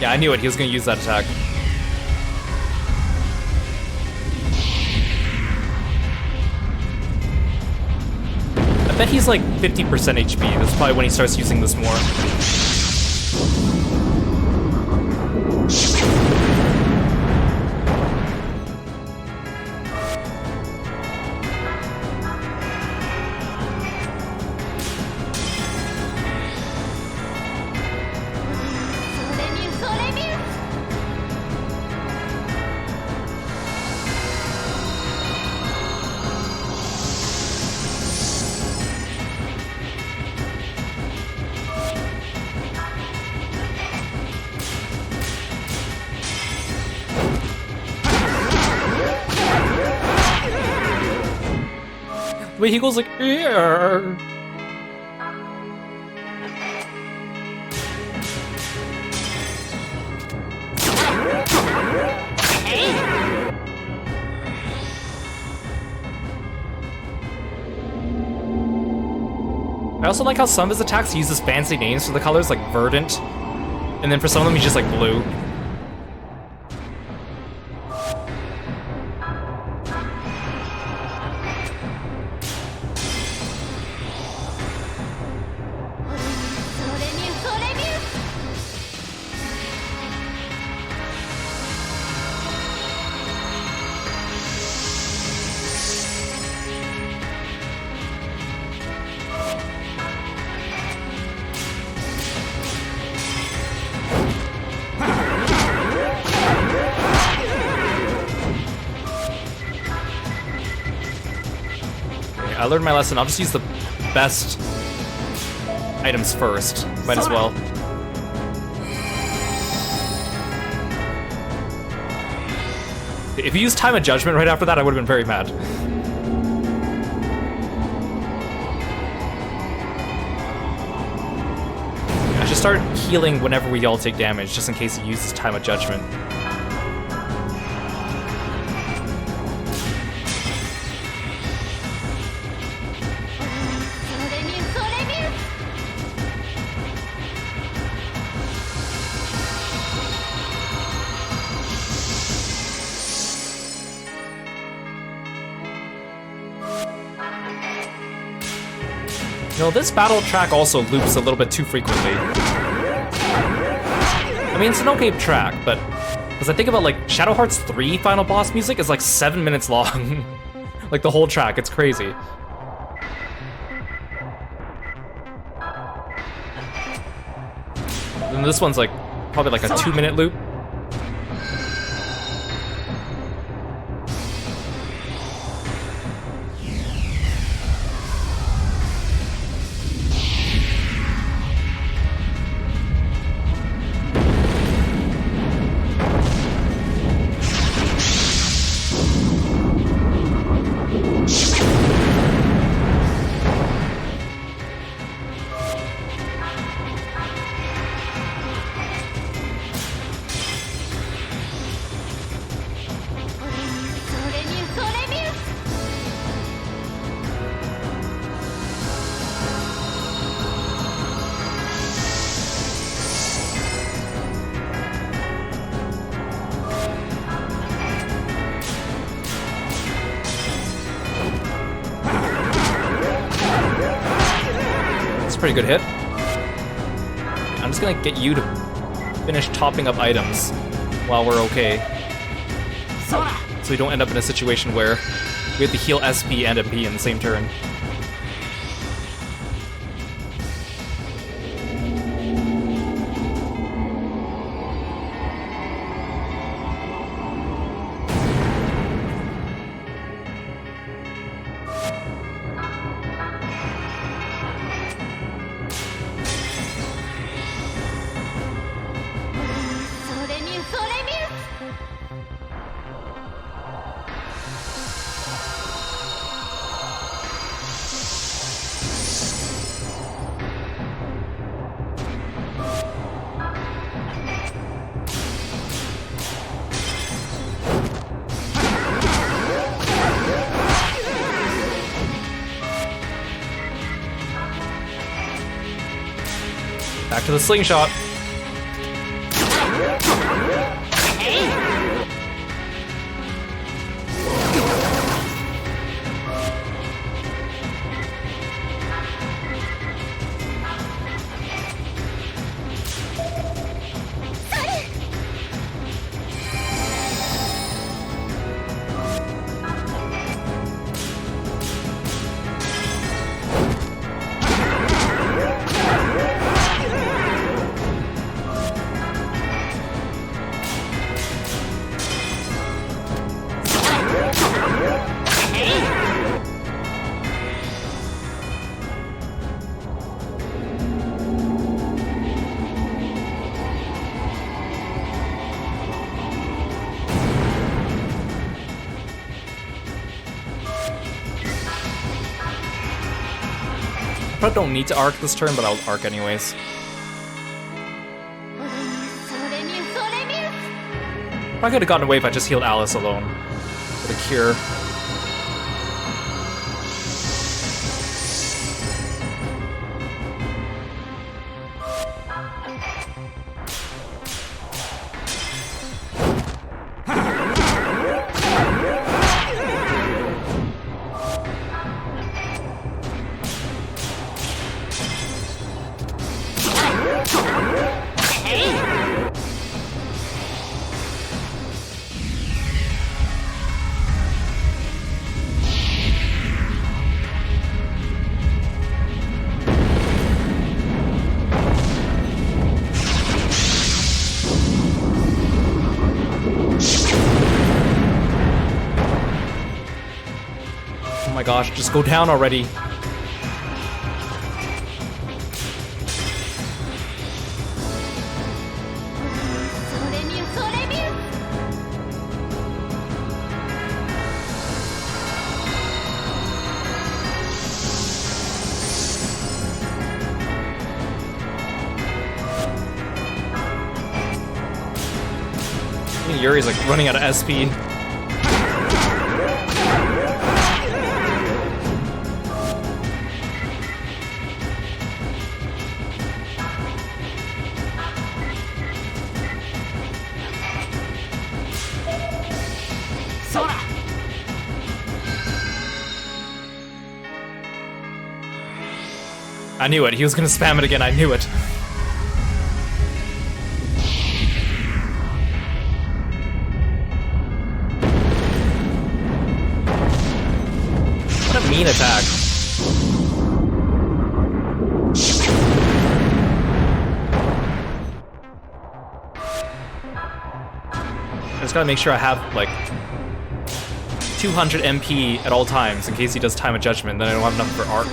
Yeah, I knew it. He was going to use that attack. I bet he's like 50% HP. That's probably when he starts using this more. The way he goes like, yeah. I also like how some of his attacks uses fancy names for the colors, like verdant, and then for some of them he's just like blue. I learned my lesson. I'll just use the best items first. Might as well. If you used Time of Judgment right after that, I would have been very mad. I should start healing whenever we all take damage, just in case he uses Time of Judgment. You know, this battle track also loops a little bit too frequently. I mean, it's an okay track, but as I think about like Shadow Hearts 3 final boss music is like 7 minutes long. Like the whole track, it's crazy. And this one's like probably like a 2-minute loop. Pretty good hit. I'm just gonna get you to finish topping up items while we're okay. So we don't end up in a situation where we have to heal SP and MP in the same turn. Back to the slingshot. Probably don't need to arc this turn, but I'll arc anyways. I could have gotten away if I just healed Alice alone. For the cure. Oh my gosh, just go down already. Yuri's like running out of SP. I knew it. He was gonna spam it again. I knew it. What a mean attack. I just gotta make sure I have, like, 200 MP at all times in case he does Time of Judgment, then I don't have enough for arc.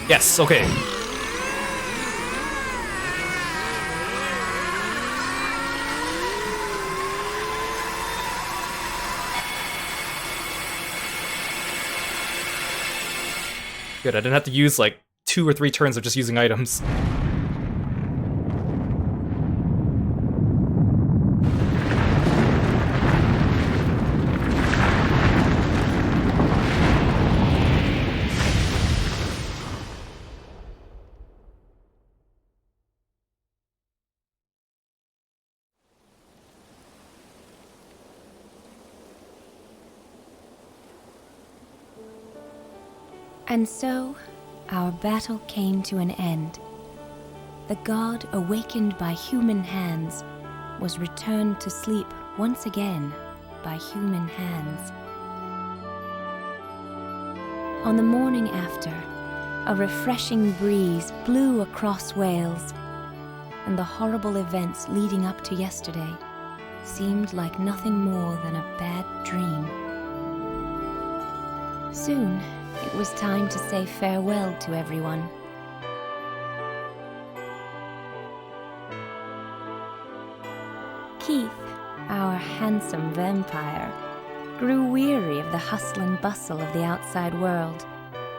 Yes, okay. Good, I didn't have to use like 2 or 3 turns of just using items. And so, our battle came to an end. The god, awakened by human hands, was returned to sleep once again by human hands. On the morning after, a refreshing breeze blew across Wales, and the horrible events leading up to yesterday seemed like nothing more than a bad dream. Soon, it was time to say farewell to everyone. Keith, our handsome vampire, grew weary of the hustle and bustle of the outside world,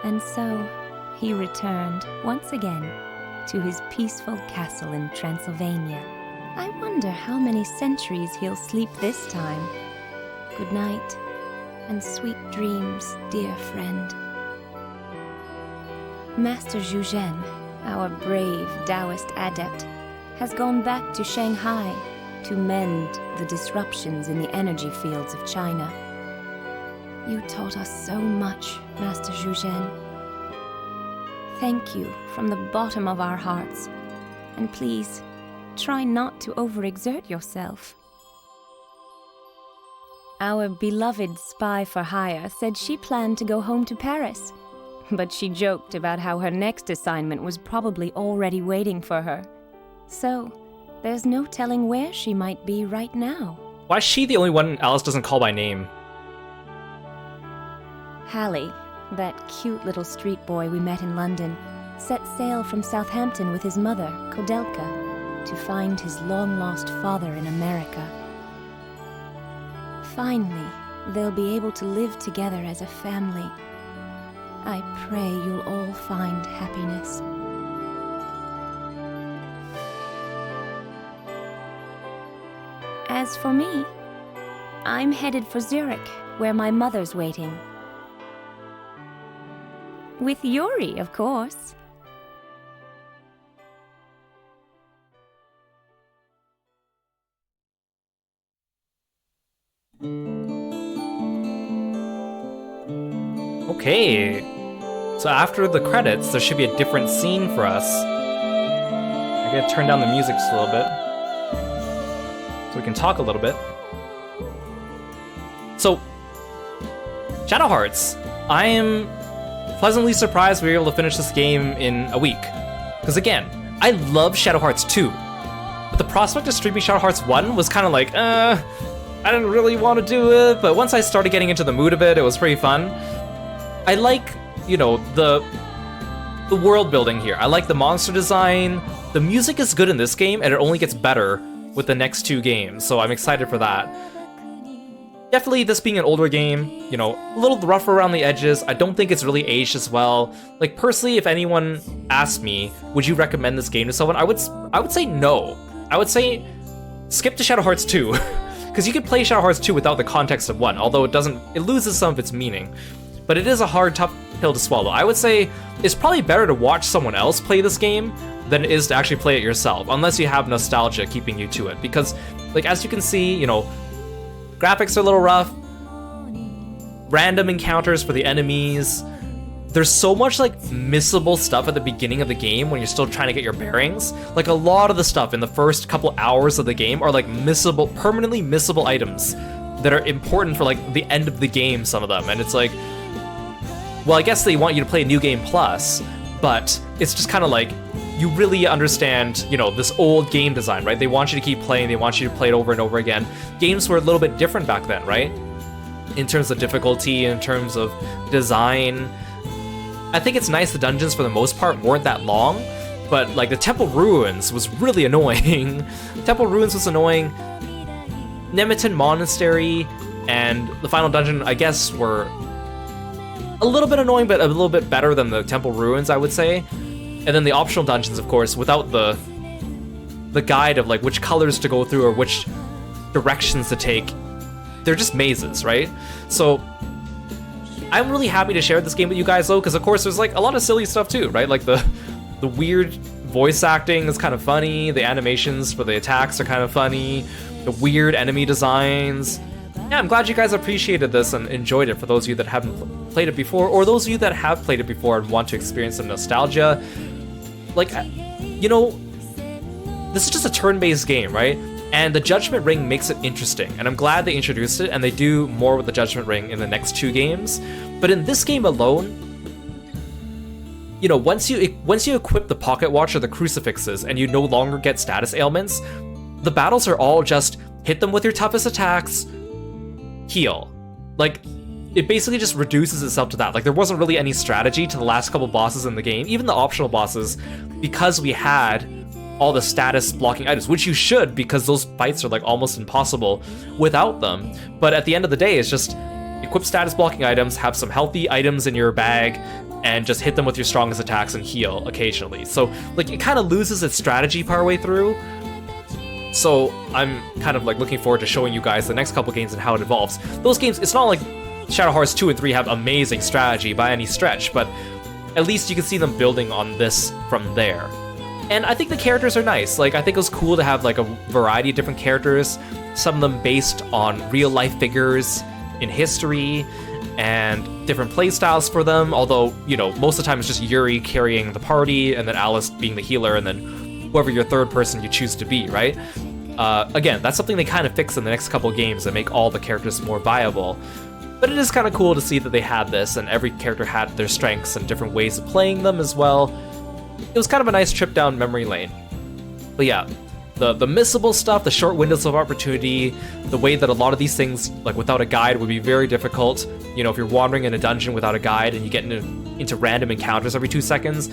and so he returned once again to his peaceful castle in Transylvania. I wonder how many centuries he'll sleep this time. Good night, and sweet dreams, dear friend. Master Zhuzhen, our brave Taoist adept, has gone back to Shanghai to mend the disruptions in the energy fields of China. You taught us so much, Master Zhuzhen. Thank you from the bottom of our hearts, and please, try not to overexert yourself. Our beloved spy for hire said she planned to go home to Paris, but she joked about how her next assignment was probably already waiting for her. So, there's no telling where she might be right now. Why is she the only one Alice doesn't call by name? Hallie, that cute little street boy we met in London, set sail from Southampton with his mother, Koudelka, to find his long-lost father in America. Finally, they'll be able to live together as a family. I pray you'll all find happiness. As for me, I'm headed for Zurich, where my mother's waiting. With Yuri, of course. Okay, so after the credits, there should be a different scene for us. I gotta turn down the music just a little bit, so we can talk a little bit. So, Shadow Hearts, I am pleasantly surprised we were able to finish this game in a week. Because again, I love Shadow Hearts 2, but the prospect of streaming Shadow Hearts 1 was kind of like, I didn't really want to do it, but once I started getting into the mood of it, it was pretty fun. I like, you know, the world building here. I like the monster design. The music is good in this game, and it only gets better with the next 2 games, so I'm excited for that. Definitely, this being an older game, you know, a little rougher around the edges. I don't think it's really aged as well. Like, personally, if anyone asked me, would you recommend this game to someone, I would say no. I would say skip to Shadow Hearts 2, because you can play Shadow Hearts 2 without the context of 1, although it loses some of its meaning. But it is a hard, tough pill to swallow. I would say it's probably better to watch someone else play this game than it is to actually play it yourself, unless you have nostalgia keeping you to it. Because, like, as you can see, you know, graphics are a little rough, random encounters for the enemies. There's so much, like, missable stuff at the beginning of the game when you're still trying to get your bearings. Like, a lot of the stuff in the first couple hours of the game are, like, permanently missable items that are important for, like, the end of the game, some of them. And it's like, well, I guess they want you to play New Game Plus, but it's just kind of like, you really understand, you know, this old game design, right? They want you to keep playing, they want you to play it over and over again. Games were a little bit different back then, right? In terms of difficulty, in terms of design. I think it's nice the dungeons, for the most part, weren't that long, but, like, the Temple Ruins was really annoying. Temple Ruins was annoying. Nemeton Monastery and the final dungeon, I guess, were a little bit annoying, but a little bit better than the Temple Ruins, I would say. And then the optional dungeons, of course, without the guide of, like, which colors to go through or which directions to take, they're just mazes, right? So I'm really happy to share this game with you guys, though, because of course there's, like, a lot of silly stuff too, right? Like the weird voice acting is kind of funny, the animations for the attacks are kind of funny, the weird enemy designs. Yeah, I'm glad you guys appreciated this and enjoyed it, for those of you that haven't played it before, or those of you that have played it before and want to experience some nostalgia. Like, you know, this is just a turn-based game, right? And the Judgment Ring makes it interesting, and I'm glad they introduced it, and they do more with the Judgment Ring in the next 2 games. But in this game alone, you know, once you equip the Pocket Watch or the Crucifixes, and you no longer get status ailments, the battles are all just hit them with your toughest attacks, heal. Like, it basically just reduces itself to that. Like, there wasn't really any strategy to the last couple bosses in the game, even the optional bosses, because we had all the status blocking items, which you should, because those fights are, like, almost impossible without them. But at the end of the day, it's just equip status blocking items, have some healthy items in your bag, and just hit them with your strongest attacks and heal occasionally. So, like, it kind of loses its strategy partway through. So I'm kind of, like, looking forward to showing you guys the next couple games and how it evolves. Those games, it's not like Shadow Hearts 2 and 3 have amazing strategy by any stretch, but at least you can see them building on this from there. And I think the characters are nice. Like, I think it was cool to have, like, a variety of different characters, some of them based on real-life figures in history, and different playstyles for them, although, you know, most of the time it's just Yuri carrying the party, and then Alice being the healer, and then whoever your third person you choose to be, right? Again, that's something they kind of fix in the next couple games and make all the characters more viable. But it is kind of cool to see that they had this, and every character had their strengths and different ways of playing them as well. It was kind of a nice trip down memory lane. But yeah, the missable stuff, the short windows of opportunity, the way that a lot of these things, like without a guide, would be very difficult. You know, if you're wandering in a dungeon without a guide and you get into random encounters every 2 seconds,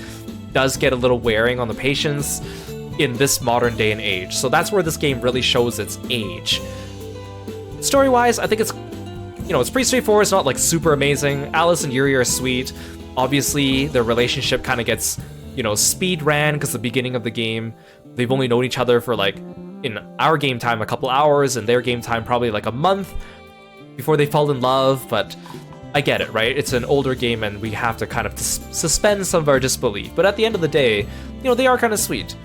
does get a little wearing on the patience in this modern day and age. So that's where this game really shows its age. Story-wise, I think it's, you know, it's pretty straightforward. It's not like super amazing. Alice and Yuri are sweet. Obviously, their relationship kind of gets, you know, speed ran because the beginning of the game, they've only known each other for like, in our game time, a couple hours, and their game time probably like a month before they fall in love. But I get it, right? It's an older game and we have to kind of suspend some of our disbelief. But at the end of the day, you know, they are kind of sweet.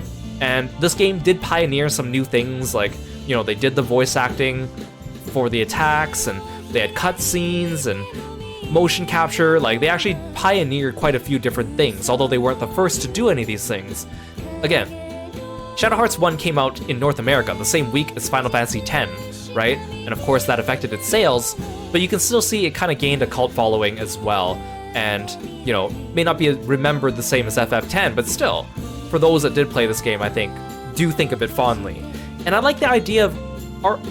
And this game did pioneer some new things, like, you know, they did the voice acting for the attacks, and they had cutscenes and motion capture. Like, they actually pioneered quite a few different things, although they weren't the first to do any of these things. Again, Shadow Hearts 1 came out in North America the same week as Final Fantasy X, right? And of course that affected its sales, but you can still see it kind of gained a cult following as well. And, you know, may not be remembered the same as FF10, but still, for those that did play this game, I think, do think of it fondly. And I like the idea of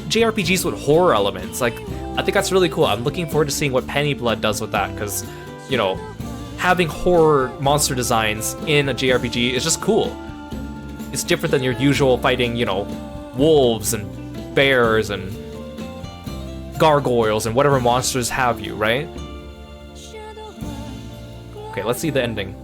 JRPGs with horror elements. Like, I think that's really cool. I'm looking forward to seeing what Penny Blood does with that, because, you know, having horror monster designs in a JRPG is just cool. It's different than your usual fighting, you know, wolves and bears and gargoyles and whatever monsters have you, right? Okay, let's see the ending.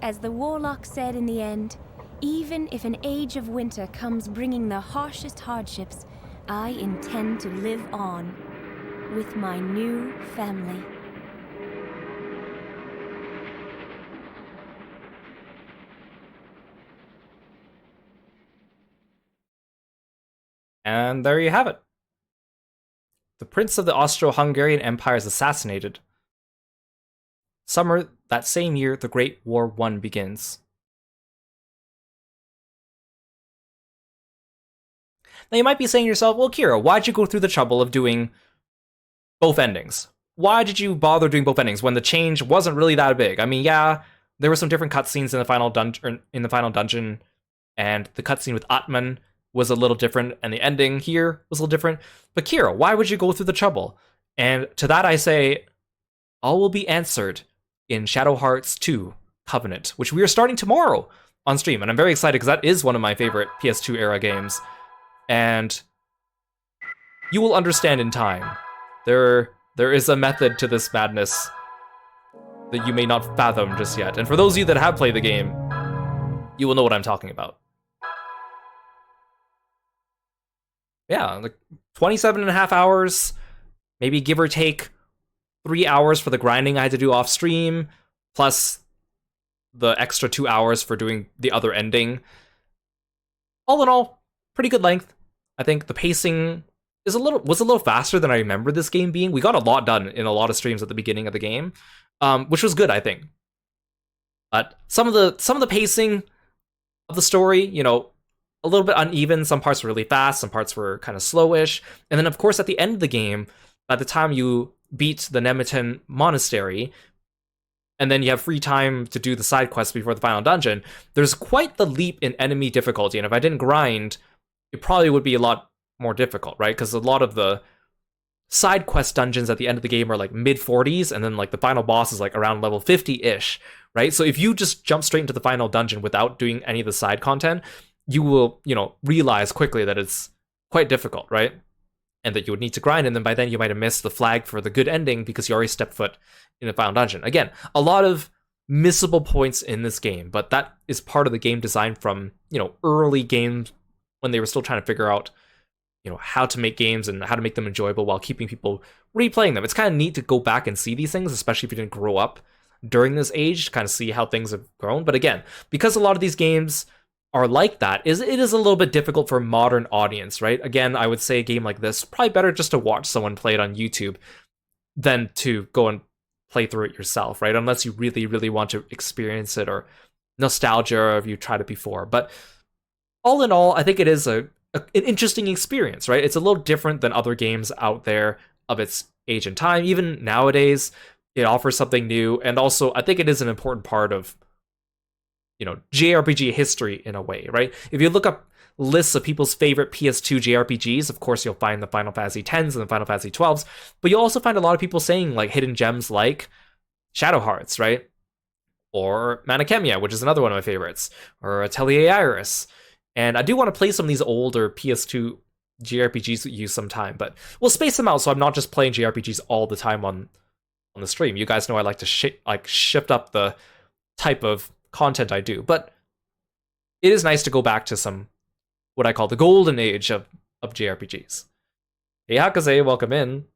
As the warlock said in the end, even if an age of winter comes bringing the harshest hardships, I intend to live on with my new family. And there you have it. The Prince of the Austro-Hungarian Empire is assassinated. Summer that same year, the Great War I begins. Now you might be saying to yourself, well, Kiro, why'd you go through the trouble of doing both endings? Why did you bother doing both endings when the change wasn't really that big? I mean, yeah, there were some different cutscenes in the final dungeon, and the cutscene with Atman was a little different, and the ending here was a little different. But Kiro, why would you go through the trouble? And to that I say, all will be answered in Shadow Hearts 2 Covenant, which we are starting tomorrow on stream, and I'm very excited because that is one of my favorite PS2 era games. And you will understand in time. There is a method to this madness that you may not fathom just yet. And for those of you that have played the game, you will know what I'm talking about. Yeah, like 27 and a half hours, maybe give or take 3 hours for the grinding I had to do off stream, plus the extra 2 hours for doing the other ending. All in all, pretty good length. I think the pacing was a little faster than I remember this game being. We got a lot done in a lot of streams at the beginning of the game, which was good, I think. But some of the pacing of the story, you know, a little bit uneven. Some parts were really fast, some parts were kind of slowish. And then, of course, at the end of the game, by the time you beat the Nemeton Monastery, and then you have free time to do the side quests before the final dungeon, there's quite the leap in enemy difficulty. And if I didn't grind, it probably would be a lot more difficult, right? Because a lot of the side quest dungeons at the end of the game are like mid-40s, and then like the final boss is like around level 50-ish, right? So if you just jump straight into the final dungeon without doing any of the side content, you will, you know, realize quickly that it's quite difficult, right? and that you would need to grind, and then by then you might have missed the flag for the good ending because you already stepped foot in the final dungeon. Again, a lot of missable points in this game, but that is part of the game design from, early games when they were still trying to figure out, how to make games and how to make them enjoyable while keeping people replaying them. It's kind of neat to go back and see these things, especially if you didn't grow up during this age, to kind of see how things have grown. But again, because a lot of these games are like that, it is a little bit difficult for a modern audience, right? Again, I would say a game like this, probably better just to watch someone play it on YouTube than to go and play through it yourself, right? Unless you really, really want to experience it, or nostalgia, or if you tried it before. But all in all, I think it is an interesting experience, right? It's a little different than other games out there of its age and time. Even nowadays, it offers something new, and also I think it is an important part of JRPG history in a way, right? If you look up lists of people's favorite PS2 JRPGs, of course you'll find the Final Fantasy X and the Final Fantasy XIIs, but you'll also find a lot of people saying like hidden gems like Shadow Hearts, right? Or Manakemia, which is another one of my favorites, or Atelier Iris. And I do want to play some of these older PS2 JRPGs with you sometime, but we'll space them out so I'm not just playing JRPGs all the time on the stream. You guys know I like to shift up the type of content I do, but it is nice to go back to some what I call the golden age of JRPGs. Hey Hakaze, welcome in.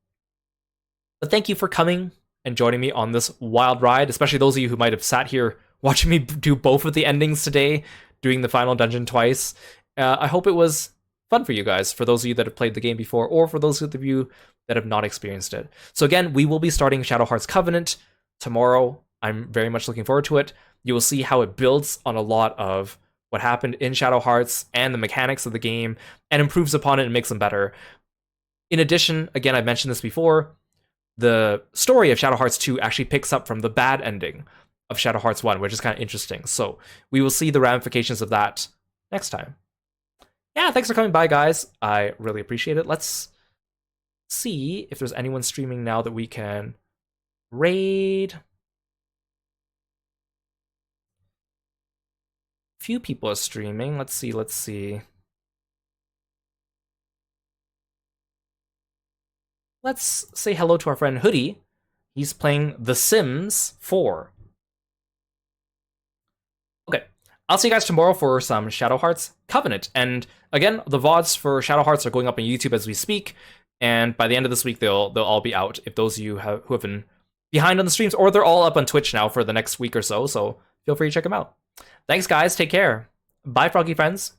But thank you for coming and joining me on this wild ride, especially those of you who might have sat here watching me do both of the endings today, doing the final dungeon twice. I hope it was fun for you guys, for those of you that have played the game before, or for those of you that have not experienced it. So again, we will be starting Shadow Hearts Covenant tomorrow. I'm very much looking forward to it. You will see how it builds on a lot of what happened in Shadow Hearts and the mechanics of the game, and improves upon it and makes them better. In addition, again, I've mentioned this before, the story of Shadow Hearts 2 actually picks up from the bad ending of Shadow Hearts 1, which is kind of interesting. So we will see the ramifications of that next time. Yeah, thanks for coming by, guys. I really appreciate it. Let's see if there's anyone streaming now that we can raid. Few people are streaming. Let's see. Let's say hello to our friend Hoodie. He's playing The Sims 4. Okay, I'll see you guys tomorrow for some Shadow Hearts Covenant. And again, the VODs for Shadow Hearts are going up on YouTube as we speak. And by the end of this week, they'll all be out. If those of you who have been behind on the streams, or they're all up on Twitch now for the next week or so. So feel free to check them out. Thanks, guys. Take care. Bye, Froggy friends.